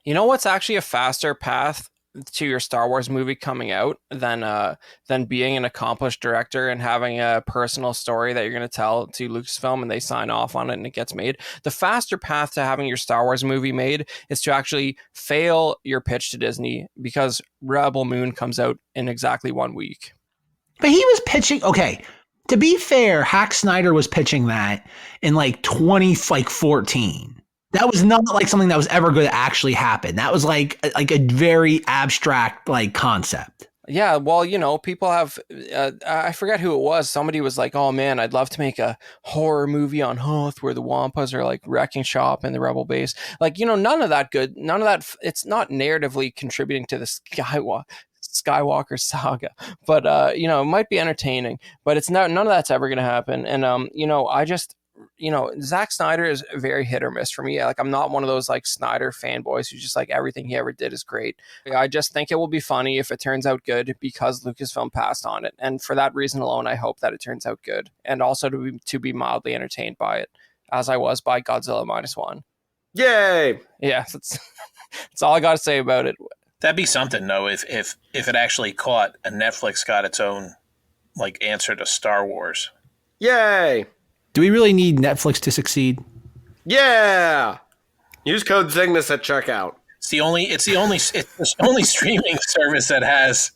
You know what's actually a faster path to your Star Wars movie coming out than being an accomplished director and having a personal story that you're going to tell to Lucasfilm and they sign off on it and it gets made? The faster path to having your Star Wars movie made is to actually fail your pitch to Disney, because Rebel Moon comes out in exactly 1 week. But he was pitching. Okay, to be fair, Hack Snyder was pitching that in like 2014. That was not like something that was ever going to actually happen. That was like a very abstract like concept. Yeah, well, you know, people have, I forget who it was. Somebody was like, oh man, I'd love to make a horror movie on Hoth where the Wampas are like wrecking shop in the Rebel base. Like, you know, none of that, it's not narratively contributing to the Skywalker saga, but, you know, it might be entertaining, but it's not, none of that's ever going to happen. And, you know, Zack Snyder is very hit or miss for me. Like, I'm not one of those like Snyder fanboys who's just like everything he ever did is great. I just think it will be funny if it turns out good because Lucasfilm passed on it. And for that reason alone, I hope that it turns out good. And also to be mildly entertained by it, as I was by Godzilla -1. Yay! Yeah, that's all I got to say about it. That'd be something, though, if it actually caught and Netflix got its own like answer to Star Wars. Yay! Do we really need Netflix to succeed? Yeah. Use code ZengThis at checkout. It's the only streaming service that has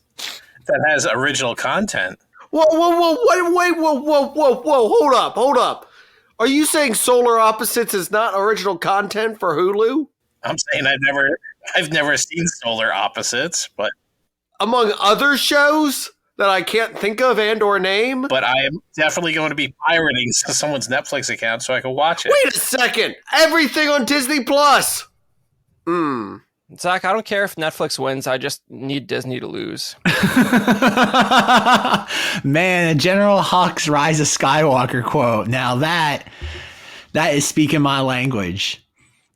original content. Whoa, wait, hold up. Are you saying Solar Opposites is not original content for Hulu? I'm saying I've never seen Solar Opposites, but among other shows that I can't think of and or name. But I am definitely going to be pirating someone's Netflix account so I can watch it. Wait a second. Everything on Disney Plus. Zach, I don't care if Netflix wins. I just need Disney to lose. Man, a General Hux Rise of Skywalker quote. Now that is speaking my language.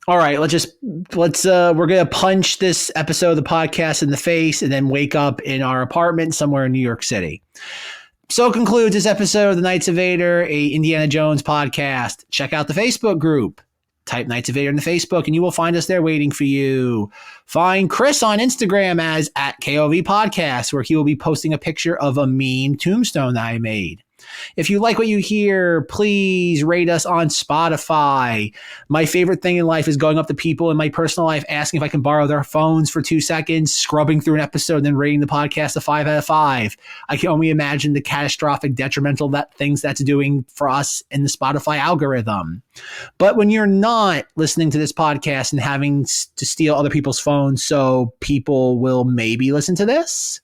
All right, we're going to punch this episode of the podcast in the face and then wake up in our apartment somewhere in New York City. So concludes this episode of the Knights of Vader, a Indiana Jones podcast. Check out the Facebook group. Type Knights of Vader in the Facebook and you will find us there waiting for you. Find Chris on Instagram as @KOV Podcast, where he will be posting a picture of a meme tombstone that I made. If you like what you hear, please rate us on Spotify. My favorite thing in life is going up to people in my personal life, asking if I can borrow their phones for 2 seconds, scrubbing through an episode, and then rating the podcast a 5 out of 5. I can only imagine the catastrophic detrimental things that's doing for us in the Spotify algorithm. But when you're not listening to this podcast and having to steal other people's phones so people will maybe listen to this,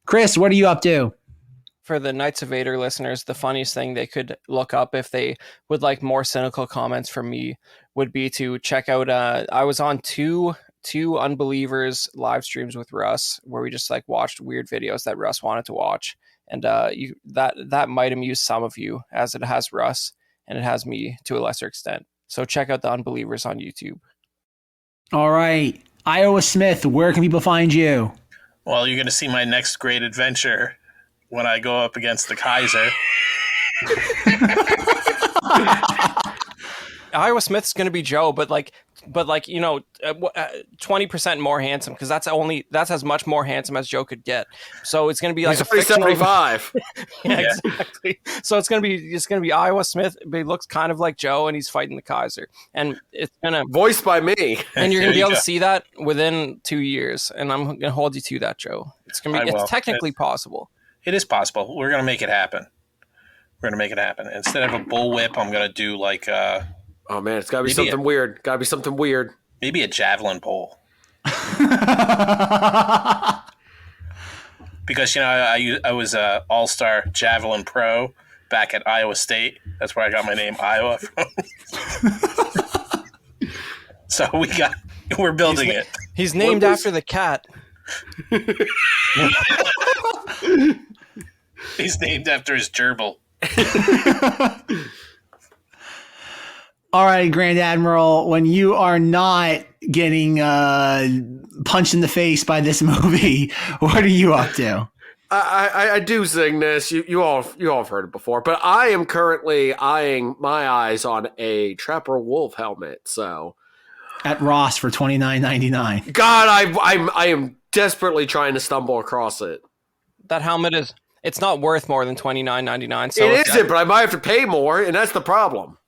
Chris, what are you up to? For the Knights of Vader listeners, the funniest thing they could look up if they would like more cynical comments from me would be to check out. I was on two Unbelievers live streams with Russ where we just like watched weird videos that Russ wanted to watch, and that might amuse some of you as it has Russ and it has me to a lesser extent. So check out the Unbelievers on YouTube. All right, Iowa Smith, where can people find you? Well, you're going to see my next great adventure when I go up against the Kaiser. Iowa Smith's going to be Joe, but 20% more handsome, because that's as much more handsome as Joe could get. So it's going to be like he's a 75. Yeah, exactly. So it's going to be Iowa Smith, but he looks kind of like Joe, and he's fighting the Kaiser, and it's going to voiced by me. And you're going to be able to see that within 2 years, and I'm going to hold you to that, Joe. It's technically possible. It is possible. We're going to make it happen. Instead of a bullwhip, I'm going to do like oh man, it's got to be something weird. Got to be something weird. Maybe a javelin pole. Because I was a all-star javelin pro back at Iowa State. That's where I got my name Iowa from. So we're building it. He's named after the cat. He's named after his gerbil. All right, Grand Admiral, when you are not getting punched in the face by this movie, what are you up to? I do ZengThis. You all have heard it before, but I am currently eyeing my eyes on a Trapper Wolf helmet. So at Ross for $29.99. God, I am desperately trying to stumble across it. That helmet it's not worth more than $29.99. So it isn't, but I might have to pay more, and that's the problem.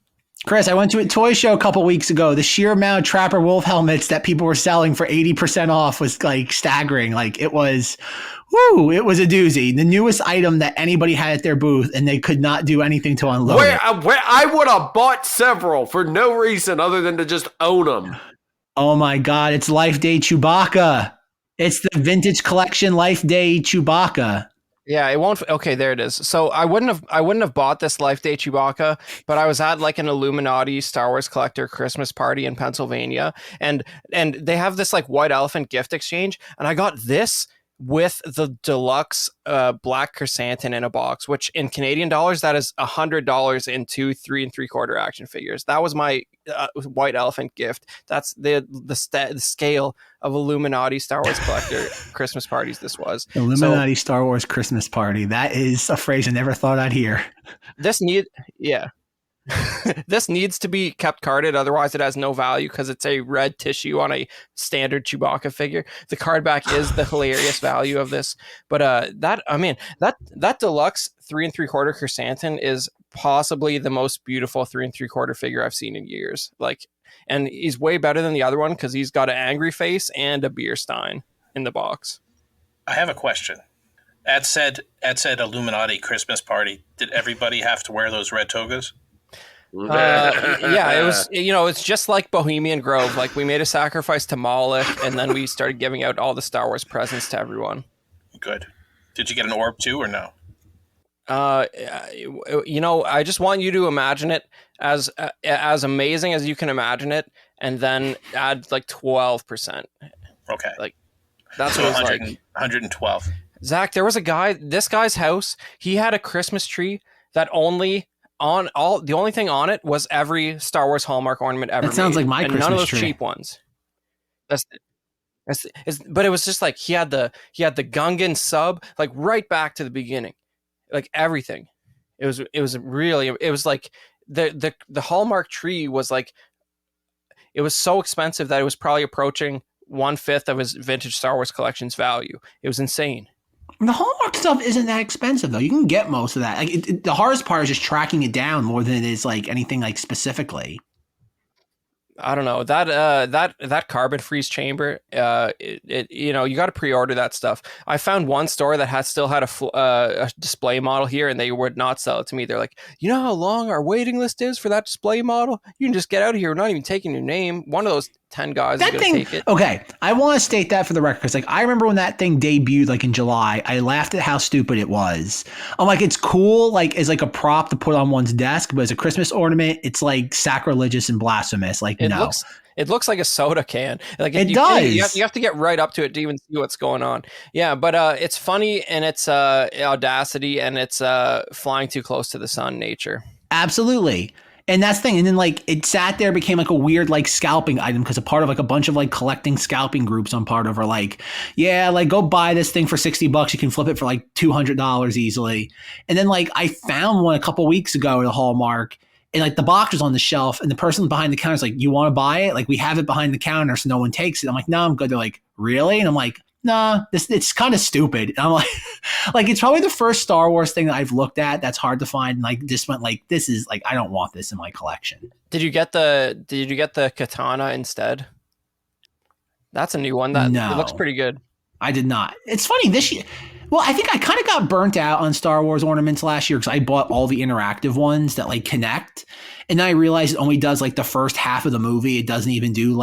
Chris, I went to a toy show a couple weeks ago. The sheer amount of Trapper Wolf helmets that people were selling for 80% off was like staggering. Like it was a doozy. The newest item that anybody had at their booth, and they could not do anything to unload it. Where I would have bought several for no reason other than to just own them. Oh my God, it's Life Day Chewbacca. It's the vintage collection Life Day Chewbacca. Yeah, it won't. Okay, there it is. So I wouldn't have bought this Life Day Chewbacca, but I was at like an Illuminati Star Wars collector Christmas party in Pennsylvania, and they have this like white elephant gift exchange, and I got this with the deluxe black chrysanthemum in a box, which in Canadian dollars that is $100 in 2 3 3/4 action figures. That was my white elephant gift. That's the scale of Illuminati Star Wars collector Christmas parties. This was Illuminati Star Wars Christmas party. That is a phrase I never thought I'd hear. This needs to be kept carded, otherwise it has no value because it's a red tissue on a standard Chewbacca figure. The card back is the hilarious value of this, but that deluxe 3 3/4 chrysanthemum is possibly the most beautiful 3 3/4 figure I've seen in years. Like, and he's way better than the other one because he's got an angry face and a beer stein in the box. I have a question. At said Illuminati Christmas party, did everybody have to wear those red togas? Yeah, it was, it's just like Bohemian Grove. Like we made a sacrifice to Moloch, and then we started giving out all the Star Wars presents to everyone. Good. Did you get an orb too, or no? I just want you to imagine it as amazing as you can imagine it, and then add like 12%. Okay. Like that's what it's like. 112. Zach, there was this guy's house. He had a Christmas tree that the only thing on it was every Star Wars Hallmark ornament ever. That sounds made, like my and Christmas none of those tree. cheap ones. But it was just like he had the Gungan sub like right back to the beginning, like everything. It was like the Hallmark tree was like, it was so expensive that it was probably approaching 1/5 of his vintage Star Wars collection's value. It was insane. The Hallmark stuff isn't that expensive though. You can get most of that. Like the hardest part is just tracking it down more than it is like anything like specifically. I don't know that carbon freeze chamber. You know, you got to pre-order that stuff. I found one store that still had a display model here, and they would not sell it to me. They're like, you know how long our waiting list is for that display model? You can just get out of here. We're not even taking your name. One of those 10 guys is going to take it. Okay, I want to state that for the record because like I remember when that thing debuted like in July, I laughed at how stupid it was. I'm like, it's cool like as like a prop to put on one's desk, but as a Christmas ornament, it's like sacrilegious and blasphemous. Like it looks like a soda can. Like it does. You have to get right up to it to even see what's going on. Yeah, but it's funny and it's audacity and it's flying too close to the sun nature. Absolutely. And that's the thing. And then like it sat there, became like a weird like scalping item because a part of like a bunch of like collecting scalping groups I'm part of are like, yeah, like go buy this thing for $60. You can flip it for like $200 easily. And then like I found one a couple weeks ago at a Hallmark and like the box was on the shelf and the person behind the counter is like, you want to buy it? Like we have it behind the counter so no one takes it. I'm like, no, I'm good. They're like, really? And I'm like, nah, it's kind of stupid. And I'm like, like it's probably the first Star Wars thing that I've looked at that's hard to find. And like just went like, this is like, I don't want this in my collection. Did you get the katana instead? That's a new one that it looks pretty good. I did not. It's funny this year. Well, I think I kind of got burnt out on Star Wars ornaments last year because I bought all the interactive ones that like connect. And then I realized it only does like the first half of the movie. It doesn't even do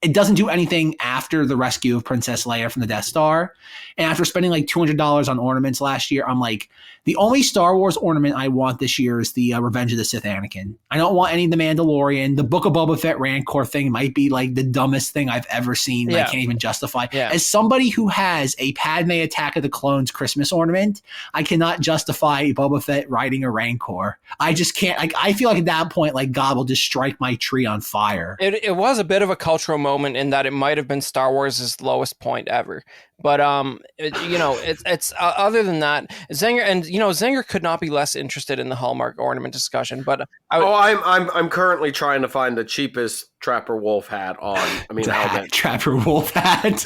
it doesn't do anything after the rescue of Princess Leia from the Death Star. And after spending like $200 on ornaments last year, I'm like, the only Star Wars ornament I want this year is the Revenge of the Sith Anakin. I don't want any of the Mandalorian. The Book of Boba Fett Rancor thing might be like the dumbest thing I've ever seen. Yeah. I can't even justify. Yeah. As somebody who has a Padme Attack of the Clones Christmas ornament, I cannot justify Boba Fett riding a Rancor. I just can't. Like, I feel like at that point, like God will just strike my tree on fire. It was a bit of a cultural moment in that it might have been Star Wars' lowest point ever. But it's other than that, Zenger could not be less interested in the Hallmark ornament discussion. But I'm currently trying to find the cheapest Trapper Wolf hat on. I mean, Trapper Wolf hat.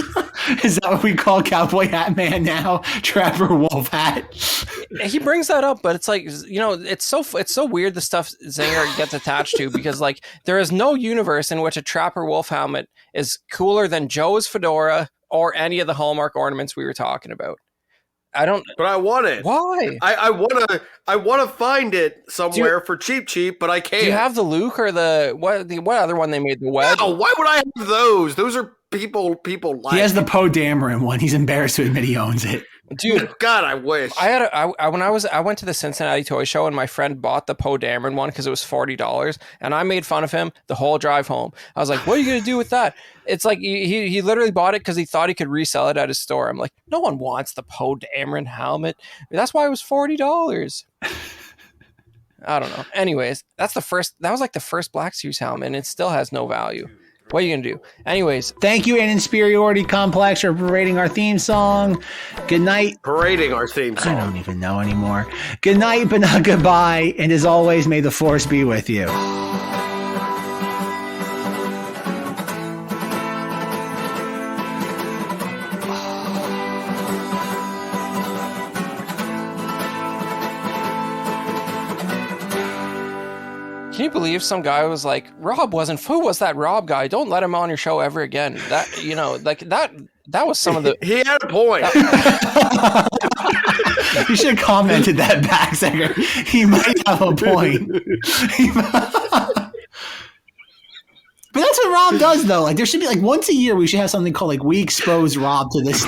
Is that what we call Cowboy Hat Man now? Trapper Wolf hat. He brings that up, but it's like it's so weird the stuff Zenger gets attached to because like there is no universe in which a Trapper Wolf helmet is cooler than Joe's fedora or any of the Hallmark ornaments we were talking about. But I want it. Why? I want to find it somewhere for cheap, but I can't. Do you have the Luke or what other one they made? The Wedge? No, why would I have those? Those are people like. He has the Poe Dameron one. He's embarrassed to admit he owns it. Dude, God, I wish. I went to the Cincinnati Toy Show and my friend bought the Poe Dameron one because it was $40, and I made fun of him the whole drive home. I was like, "What are you gonna do with that?" It's like he literally bought it because he thought he could resell it at his store. I'm like, no one wants the Poe Dameron helmet. That's why it was $40. I don't know. Anyways, that was like the first Black Series helmet, and it still has no value. What are you going to do? Anyways. Thank you, An Insperiority Complex, for parading our theme song. Good night. Parading our theme song. I don't even know anymore. Good night, but not goodbye. And as always, may the Force be with you. Can you believe some guy was like, who was that Rob guy? Don't let him on your show ever again. That was some of the... He had a point. You should have commented that back, Zenger. He might have a point. But that's what Rob does, though. Like, there should be, like, once a year, we should have something called, like, we expose Rob to this...